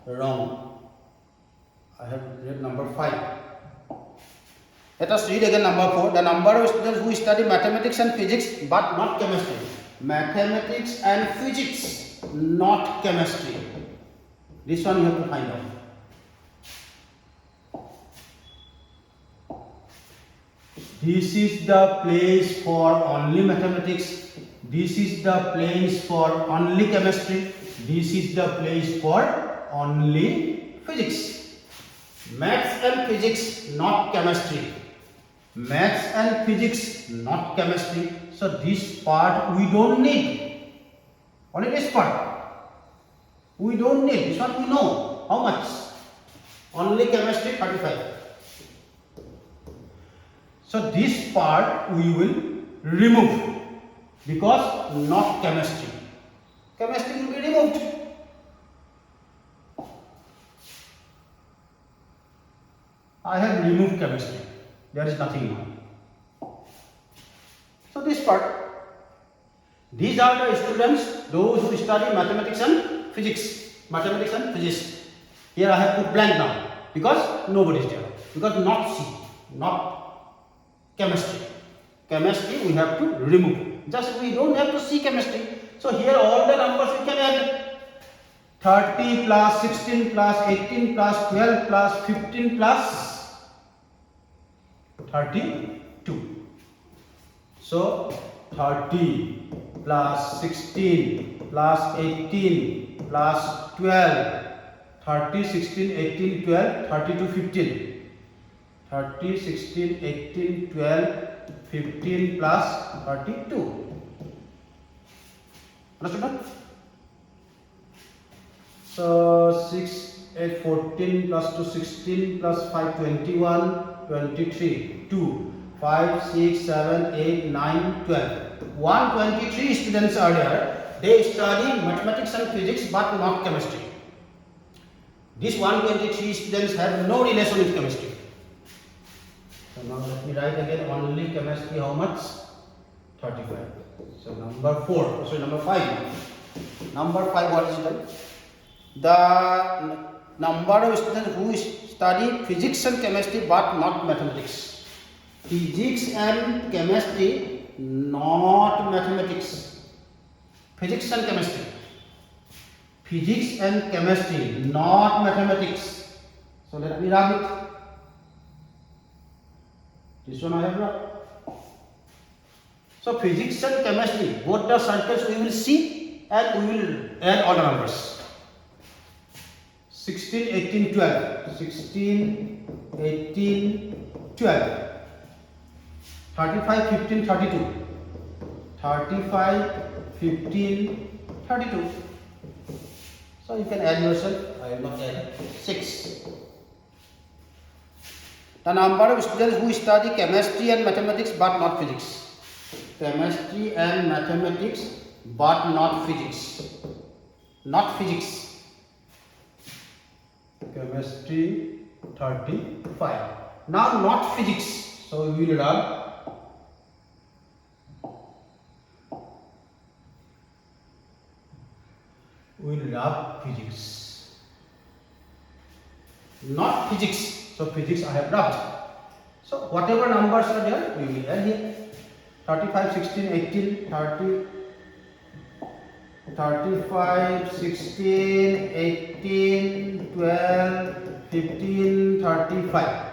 wrong. I have read number 5. Let us read again number 4. The number of students who study mathematics and physics but not chemistry. Mathematics and physics, not chemistry. This one you have to find out. This is the place for only mathematics. This is the place for only chemistry. This is the place for only physics. Maths and physics, not chemistry. Maths and physics, not chemistry. So this part we don't need. Only this part we don't need. This one we know. How much? Only chemistry, 35. So this part we will remove because not chemistry. Chemistry will be removed. I have removed chemistry. There is nothing now. So this part. These are the students, those who study mathematics and physics. Mathematics and physics. Here I have put blank now because nobody is there. Because not C, not chemistry. Chemistry we have to remove. Just we don't have to see chemistry. So here all the numbers we can add. 30 plus 16 plus 18 plus 12 plus 15 plus 32. So 30 plus 16 plus 18 plus 12. 30, 16, 18, 12, 32, 15. 30, 16, 18, 12, 15 plus 32. Understood? So 6, 8 14 plus 2 16 plus 5 21 23 2 5 6 7 8 9 12 123 students are there. They study mathematics and physics but not chemistry. These 123 students have no relation with chemistry. So now let me write again only chemistry how much? 35. So number 4, sorry number 5. Number 5 what is it? The number of students who study physics and chemistry but not mathematics. Physics and chemistry, not mathematics. Physics and chemistry. Physics and chemistry, not mathematics. So let me rub it. This one I have rubbed. So physics and chemistry, both the circles we will see and we will add all the numbers. 16, 18, 12. 16, 18, 12. 35, 15, 32. 35, 15, 32. So you can add yourself. I will not add 6. The number of students who study chemistry and mathematics but not physics. Chemistry and mathematics but not physics. Not physics. Chemistry 35. Now not physics. So we will rub. We will rub physics. Not physics. So physics I have rubbed. So whatever numbers are there, we will add here. 35, 16, 18, 30, 35, 16, 18, 12, 15, 35.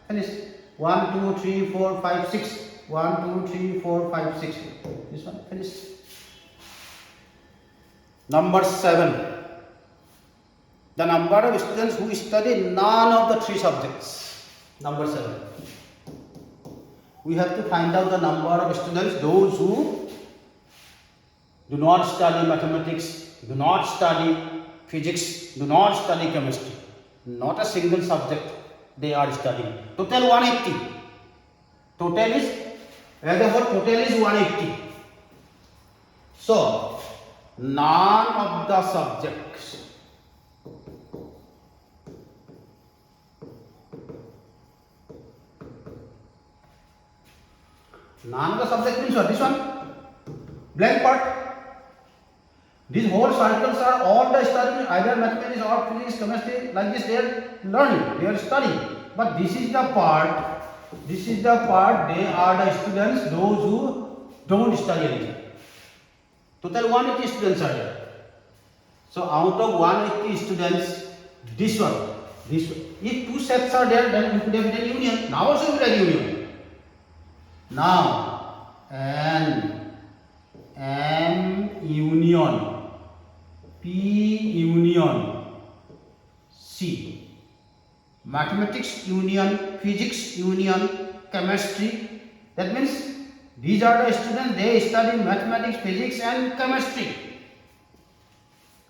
Finish. 1, 2, 3, 4, 5, 6. 1, 2, 3, 4, 5, 6. This one. Finish. Number 7. The number of students who study none of the 3 subjects. Number 7. We have to find out the number of students, those who do not study mathematics, do not study physics, do not study chemistry. Not a single subject they are studying. Total 180. Total is, as a whole, total is 180. So, none of the subjects means what? This one, blank part. These whole circles are all the studying either mathematics or physics, chemistry, like this they are learning, they are studying. But this is the part, they are the students, those who don't study anything. Total 180 students are there. So out of 180 students, this one. If 2 sets are there, then you could have written union. Now also we write union. Now, M union, P union, C. Mathematics union, physics union, chemistry. That means these are the students, they study mathematics, physics and chemistry.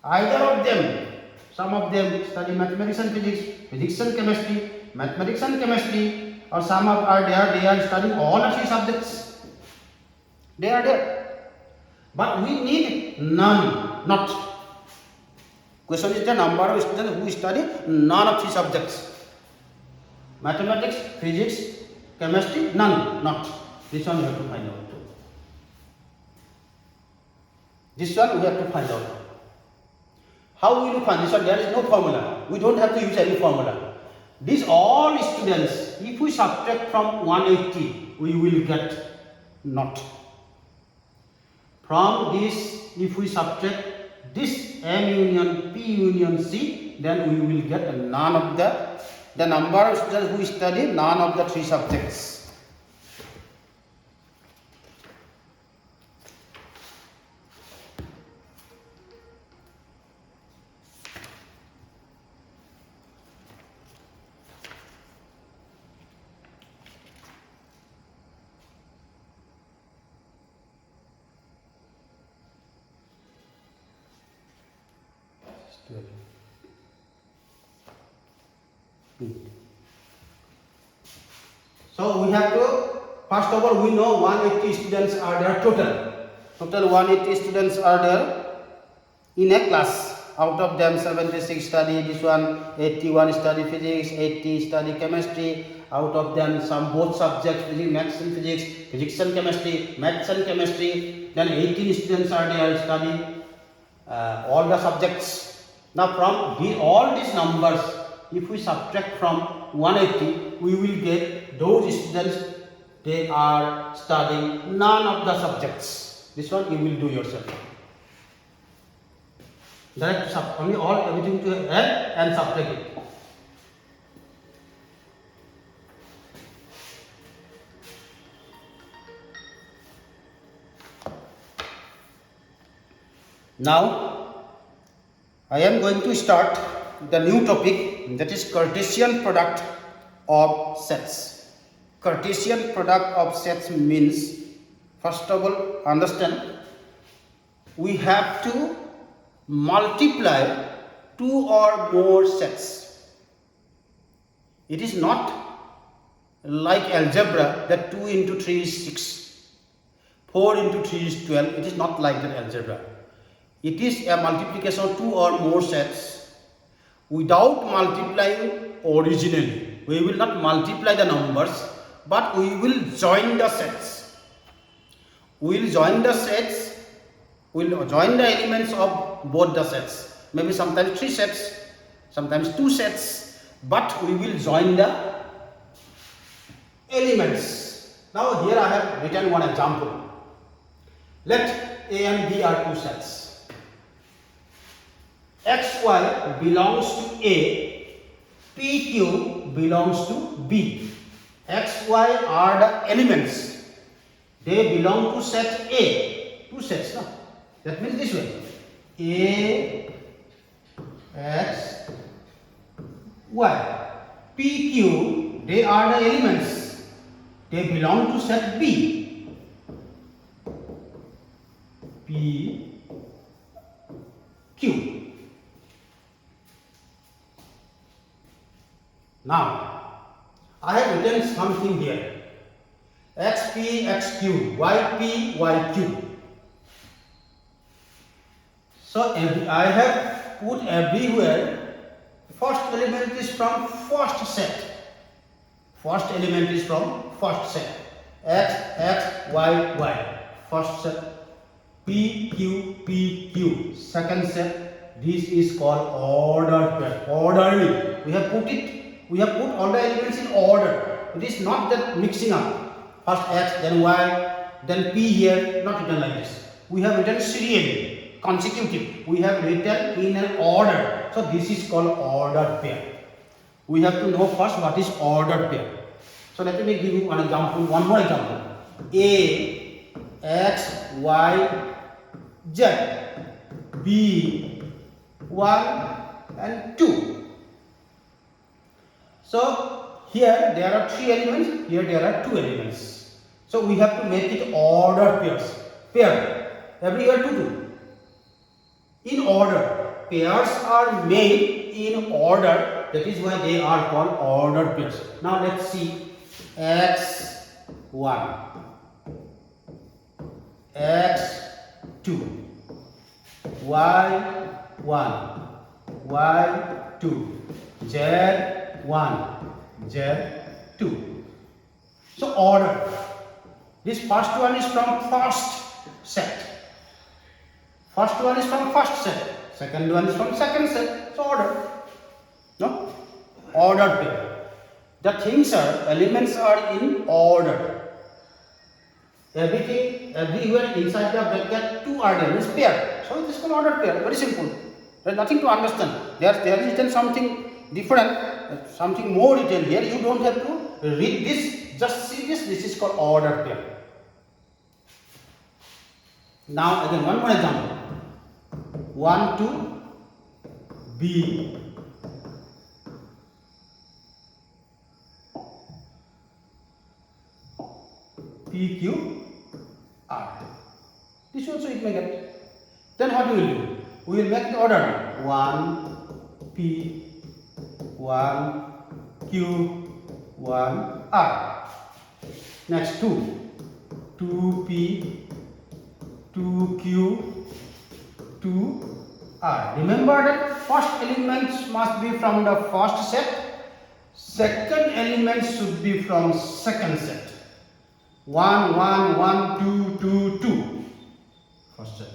Either of them, some of them study mathematics and physics, physics and chemistry, mathematics and chemistry, or some are there, they are studying all the 3 subjects. They are there. But we need none, not. Question is the number of students who study none of 3 subjects. Mathematics, physics, chemistry, none, not. This one we have to find out. This one we have to find out. How will you find this one? There is no formula. We don't have to use any formula. These all students, if we subtract from 180, we will get not. From this, if we subtract this M union, P union, C, then we will get none of the number of students who study none of the 3 subjects. So we have to, first of all, we know 180 students are there total. Total 180 students are there in a class. Out of them 76 study this one, 81 study physics, 80 study chemistry. Out of them some both subjects, physics, maths and physics, physics and chemistry, maths and chemistry. Then 18 students are there studying all the subjects. Now from all these numbers, if we subtract from 180, we will get those students, they are studying none of the subjects. This one you will do yourself. Direct only everything to add and subtract it. Now I am going to start the new topic, that is Cartesian product of sets. Cartesian product of sets means, first of all, understand, we have to multiply two or more sets. It is not like algebra that 2 into 3 is 6, 4 into 3 is 12. It is not like that algebra. It is a multiplication of two or more sets without multiplying originally. We will not multiply the numbers, but we will join the sets. We will join the sets, we will join the elements of both the sets. Maybe sometimes 3 sets, sometimes 2 sets, but we will join the elements. Now here I have written one example. Let A and B are 2 sets. XY belongs to A, PQ belongs to B. XY are the elements. They belong to set A. 2 sets, no? That means this way. A, X, Y. PQ, they are the elements. They belong to set B. P, Q. Now, I have written something here. XP, XQ, YP, YQ. So, I have put everywhere, first element is from first set. First element is from first set. X, X, Y, Y. First set. P, Q, P, Q. Second set. This is called ordered pair. Orderly. We have put all the elements in order. It is not that mixing up. First X, then Y, then P here. Not written like this. We have written serially, consecutive. We have written in an order. So this is called ordered pair. We have to know first what is ordered pair. So let me give you one example. One more example. A, X, Y, Z. B, 1 and 2. So here there are 3 elements, here there are 2 elements. So we have to make it ordered pairs. Pair. Everywhere to do. In order. Pairs are made in order. That is why they are called ordered pairs. Now let's see. X1, X2, Y1, Y2, Z1, Z2. So order. This first one is from first set. First one is from first set. Second one is from second set. So order. No? Ordered pair. The things are, elements are in order. Everything, everywhere inside the bracket 2 are there, means pair. So it is called ordered pair. Very simple. There is nothing to understand. There is written something different, something more detailed here. You don't have to read this. Just see this. This is called ordered pair. Now again one more example. 1, 2, B, P, Q, R. This also it may get. Then what we will do? We will make the order 1, P, 1, Q, 1, R. Next 2. 2P, 2Q, 2R. Remember that first elements must be from the first set, second element should be from second set. 1, 1, 1, 2, 2, 2. First set.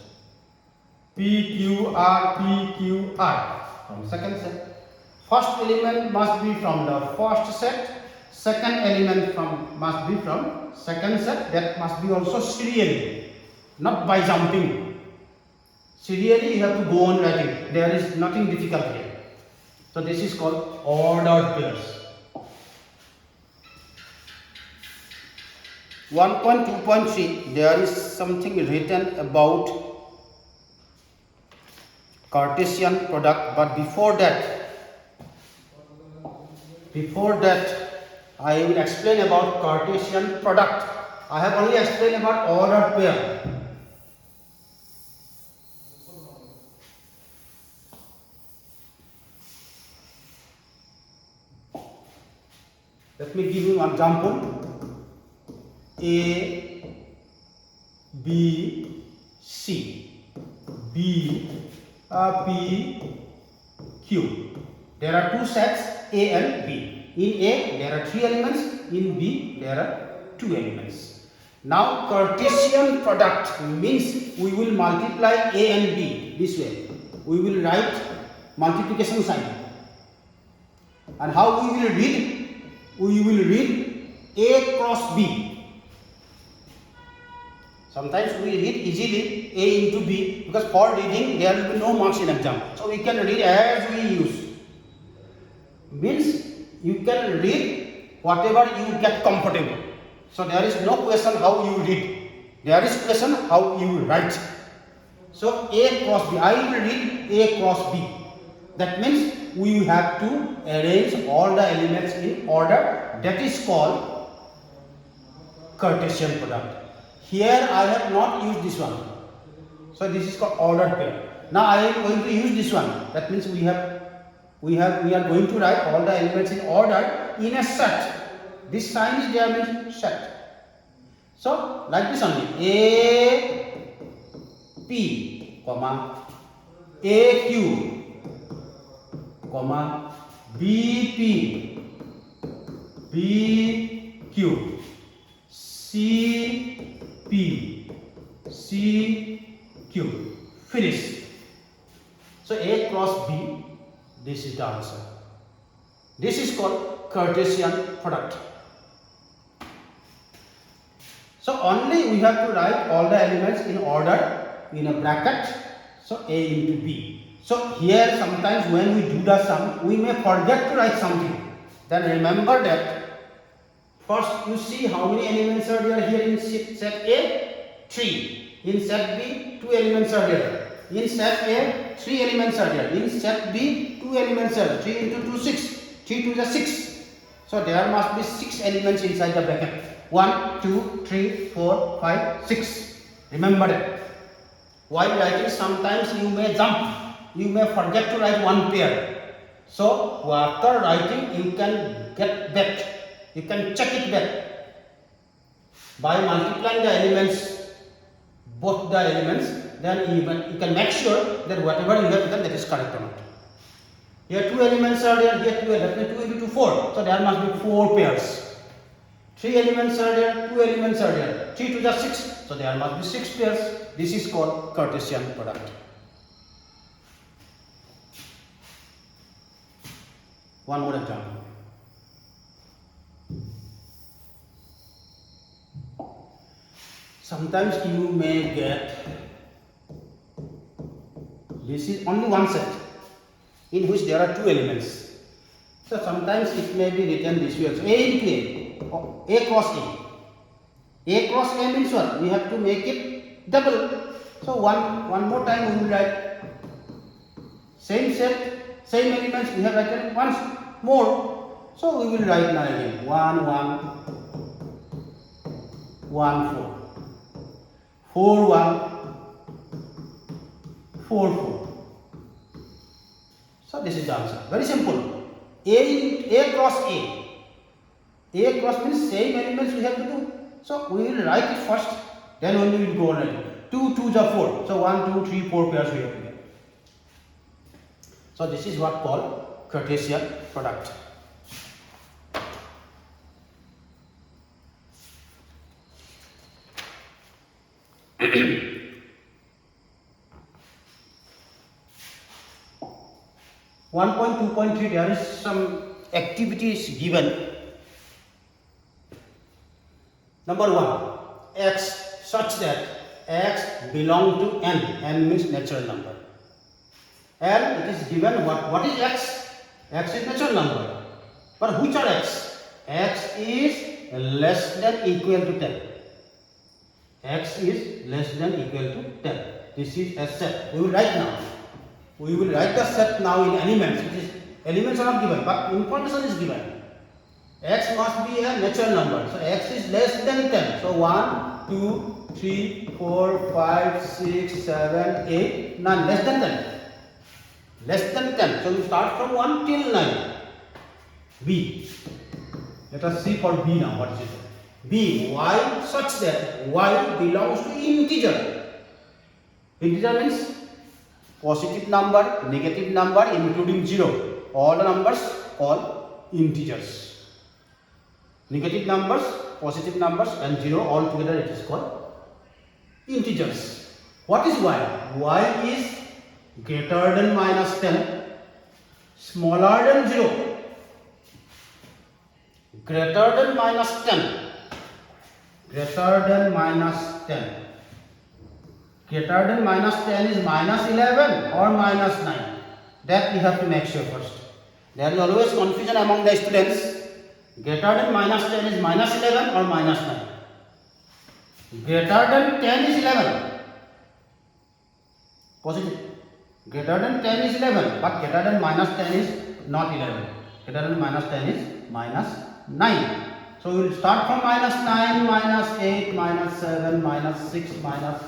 P, Q, R, P, Q, R from second set. First element must be from the first set, second element must be from second set. That must be also serially, not by jumping. Serially you have to go on writing. There is nothing difficult here. So this is called ordered pairs. 1.2.3, there is something written about Cartesian product, but before that I will explain about Cartesian product. I have only explained about ordered pair. Let me give you one example. A, B, C, B, P, Q. There are two sets A and B. In A there are 3 elements, in B there are 2 elements. Now Cartesian product means we will multiply A and B this way. We will write multiplication sign. And how we will read? We will read A cross B. Sometimes we read easily A into B because for reading there will be no marks in exam. So we can read as we use. Means you can read whatever you get comfortable. So there is no question how you read. There is question how you write. So A cross B. I will read A cross B. That means we have to arrange all the elements in order. That is called Cartesian product. Here I have not used this one. So this is called ordered pair. Now I am going to use this one. That means we are going to write all the elements in order in a set. This sign is there means set. So like this only. A P, comma, A Q, comma, B P, B Q, C P, C Q. Finish. So A cross B. This is the answer. This is called Cartesian product. So only we have to write all the elements in order in a bracket. So A into B. So here sometimes when we do the sum, we may forget to write something. Then remember that first you see how many elements are there here in set A? 3. In set B, 2 elements are there. In set A, 3 elements are there. In set B, 2 elements are there. 3 into 2, 6. 3 to the 6. So there must be 6 elements inside the bracket. 1, 2, 3, 4, 5, 6. Remember that. While writing, sometimes you may jump. You may forget to write one pair. So after writing, you can get back. You can check it back by multiplying the elements, both the elements. Then you can make sure that whatever you have written that is correct or not. Here 2 elements are there. Here 2 elements. 2 into 2, 4. So there must be 4 pairs. 3 elements are there. 2 elements are there. 3 to the 6. So there must be 6 pairs. This is called Cartesian product. One more example. Sometimes you may get, this is only one set in which there are 2 elements. So sometimes it may be written this way. So A into A cross A. A cross A means what? We have to make it double. So one more time we will write same set, same elements we have written once more. So we will write now again 1, 1, 1, 4. 4, 1, 4, 4. So this is the answer. Very simple. A cross A. A cross means same elements we have to do. So we will write it first, then only we will go on it. 2 2s are 4. So 1, 2, 3, 4 pairs we have to get. So this is what called Cartesian product. One point 2.3, there is some activities given. Number 1, x such that x belong to n. N means natural number. And it is given what is x? X is natural number. But which are x? X is less than equal to 10. X is less than equal to 10. This is a set. We will write now. We will write the set now in elements. Elements are not given, but information is given. X must be a natural number. So x is less than 10. So 1, 2, 3, 4, 5, 6, 7, 8, 9. Less than 10. Less than 10. So we start from 1 till 9. B. Let us see for B now. What is it? B. Y such that y belongs to integer. Integer means positive number, negative number, including 0. All the numbers called integers. Negative numbers, positive numbers, and 0 all together it is called integers. What is y? Y is greater than minus 10, smaller than 0. Greater than minus 10. Greater than minus 10. Greater than minus 10 is minus 11 or minus 9. That we have to make sure first. There is always confusion among the students. Greater than minus 10 is minus 11 or minus 9. Greater than 10 is 11. Positive. Greater than 10 is 11, but greater than minus 10 is not 11. Greater than minus 10 is minus 9. So we will start from minus 9, minus 8, minus 7, minus 6, minus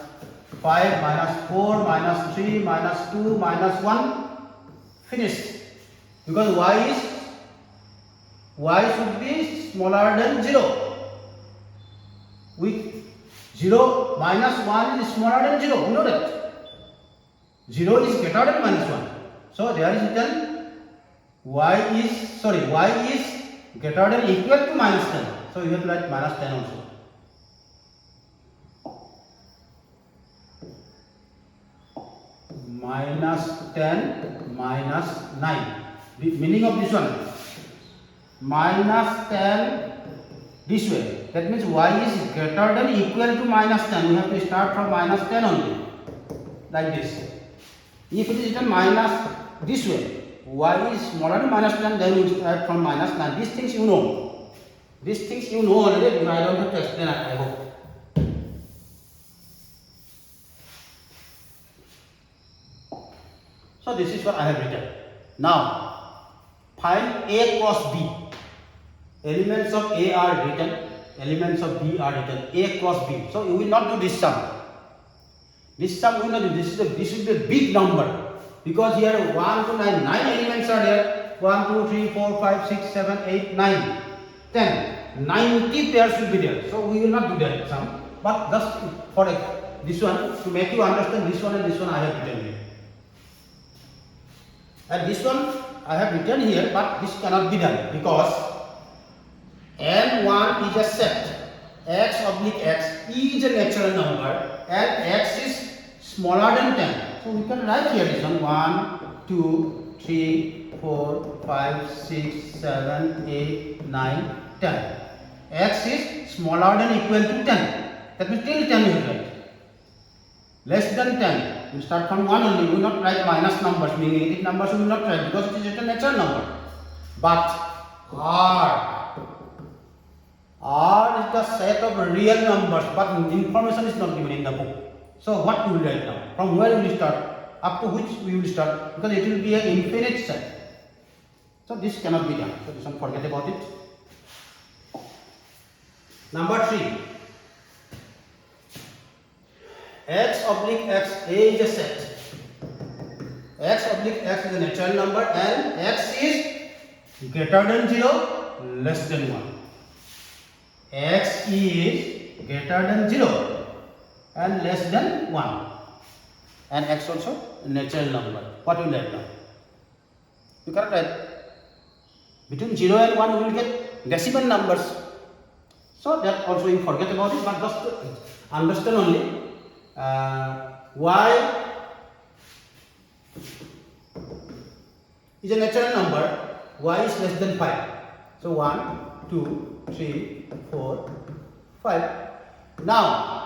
5, minus 4, minus 3, minus 2, minus 1. Finished. Because y should be smaller than 0. With 0 minus 1 is smaller than 0. You know that. 0 is greater than minus 1. So there is written y is greater than equal to minus 10. So you have to write minus 10 also. Minus 10 minus 9. The meaning of this one, minus 10 this way. That means y is greater than equal to minus 10. We have to start from minus 10 only. Like this. If it is written minus this way, y is smaller than minus 10, then we start from minus 9. These things you know. These things you know already. I don't have to explain, I hope. So this is what I have written. Now, find A cross B. Elements of A are written. Elements of B are written. A cross B. So you will not do this sum. This sum we will not do. This will be a big number. Because here 1 to 9 elements are there. 1, 2, 3, 4, 5, 6, 7, 8, 9, 10. 90 pairs will be there. So we will not do that sum. But just for this one, to make you understand this one and this one I have written here. And this one I have written here, but this cannot be done because n1 is a set. X oblique x is a natural number and x is smaller than 10. So we can write here this one 1, 2, 3, 4, 5, 6, 7, 8, 9, 10. X is smaller than equal to 10. That means till 10 you write. Less than 10. We start from 1 only. We will not write minus numbers, meaning negative numbers we will not write because it is a natural number. But R is the set of real numbers, but information is not given in the book. So what we will write now? From where we will start? Up to which we will start? Because it will be an infinite set. So this cannot be done. So this one, forget about it. Number 3. X oblique x, A is a set. X oblique x is a natural number and x is greater than 0, less than 1. X is greater than 0 and less than 1. And X also natural number. What will you write now? You cannot write. Between 0 and 1 we will get decimal numbers. So that also you forget about it, but just understand only y is a natural number, y is less than 5. So 1, 2, 3, 4, 5. Now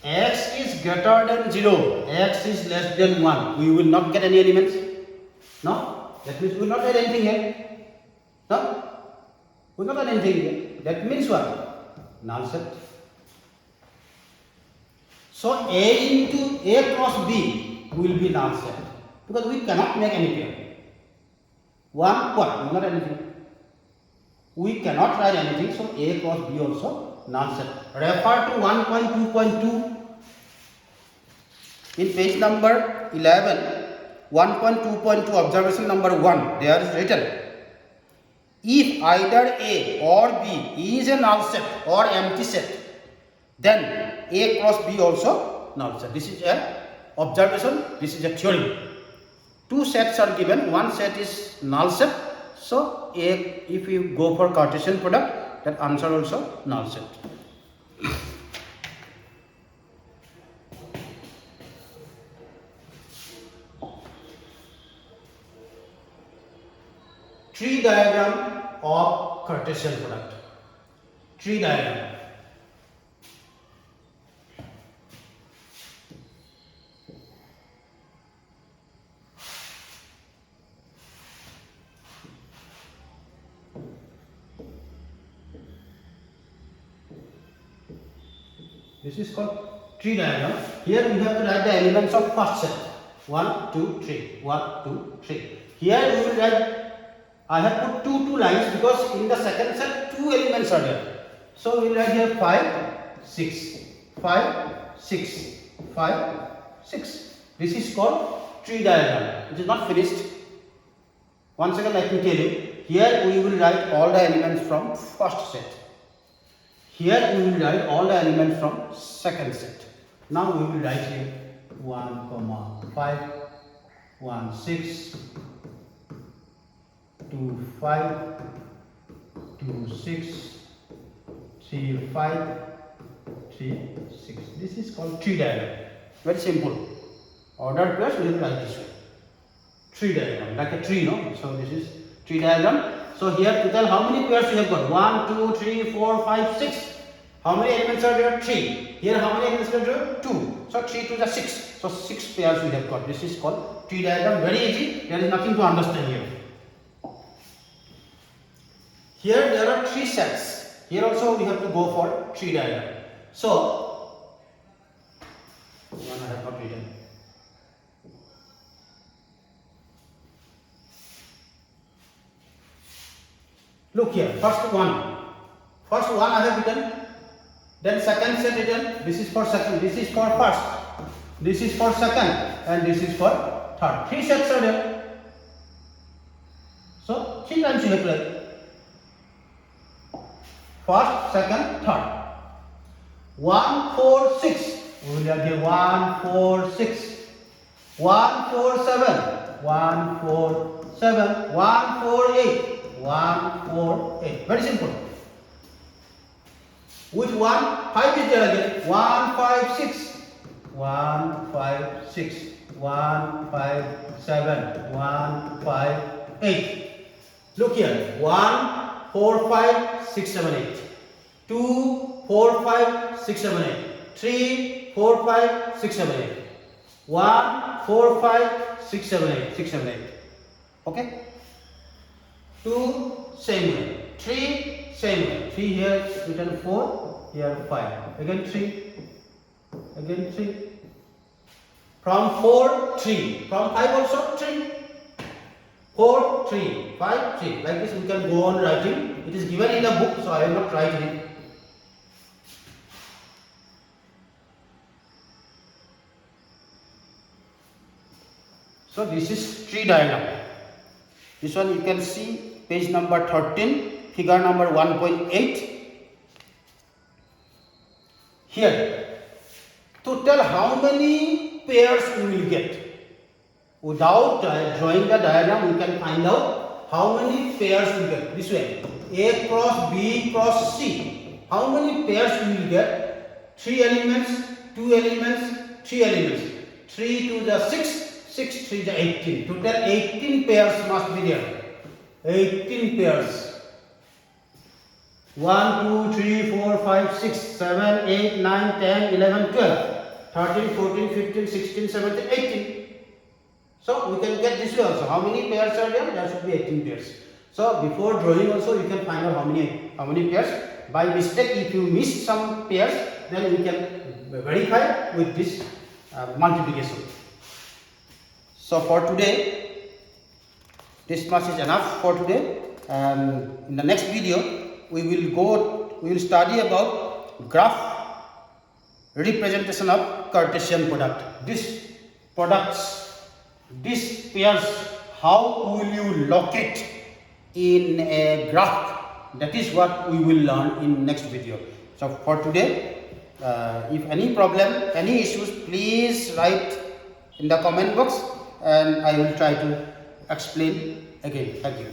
x is greater than 0, x is less than 1. We will not get any elements. No? That means we will not add anything here. No? We will not add anything here. That means what? Null set. So A into A cross B will be null set. Because we cannot make any pair. 1, what? We will not add anything. We cannot write anything, so A cross B also null set. Refer to 1.2.2. In page number 11, 1.2.2 observation number 1, there is written, if either A or B is a null set or empty set, then A cross B also null set. This is a observation, this is a theory. Two sets are given, one set is null set. So if you go for Cartesian product, that answer also null set. Tree diagram of Cartesian product. Tree diagram. This is called tree diagram. Here we have to write the elements of first set. 1, 2, 3. 1, 2, 3. Here we will write, I have put two lines because in the second set 2 elements are there. So we will write here 5, 6. 5, 6. 5, 6. This is called tree diagram. It is not finished. Once again let me tell you. Here we will write all the elements from first set. Here we will write all the elements from second set. Now we will write here 1, 5, 1, 6, 2, 5, 2, 6, 3, 5, 3, 6. This is called tree diagram. Very simple. Ordered pairs we will write this way. Tree diagram, like a tree, no? So this is tree diagram. So here total how many pairs we have got? 1, 2, 3, 4, 5, 6. How many elements are there? 3. Here how many elements are there? 2. So 3 to the 6. So 6 pairs we have got. This is called tree diagram. Very easy. There is nothing to understand here. Here there are 3 sets. Here also we have to go for tree diagram. So one I have not written. Look here. First one I have written. Then second set written. This is for second. This is for first. This is for second. And this is for third. 3 sets are there. So 3 times you have to write. First, second, third. 1, 4, 6. We will have here 1, 4, 6. 1, 4, 7. 1, 4, 7. 1, 4, 8. 1, 4, 8. Very simple. Which one? 5 is there again. 1, 5, 6. 1, 5, 6. 1, 5, 7. 1, 5, 8. Look here. 1, 4, 5, 6, 7, 8. 2, 4, 5, 6, 7, 8. 3, 4, 5, 6, 7, 8. 1, 4, 5, 6, 7, 8. 6, 7, 8. Okay? 2, same way. 3, same way. 3 here written 4, here 5. Again 3. Again 3. From 4, 3. From 5 also 3. 4, 3, 5, 3. Like this we can go on writing. It is given in the book, so I will not write it. So this is tree diagram. This one you can see page number 13, figure number 1.8. Here, to tell how many pairs we will get. Without drawing the diagram, we can find out how many pairs we will get. This way, A cross B cross C. How many pairs we will get? 3 elements, 2 elements, 3 elements. 3 to the 6, 6 3 to 18. Total 18 pairs must be there. 18 pairs. 1, 2, 3, 4, 5, 6, 7, 8, 9, 10, 11, 12, 13, 14, 15, 16, 17, 18. So we can get this way also. How many pairs are there? There should be 18 pairs. So before drawing also you can find out how many pairs. By mistake, if you miss some pairs, then we can verify with this multiplication. So for today, this much is enough for today. In the next video, we will study about graph representation of Cartesian product. These products, these pairs, how will you locate in a graph? That is what we will learn in next video. So for today, if any problem, any issues, please write in the comment box and I will try to explain again. Thank you.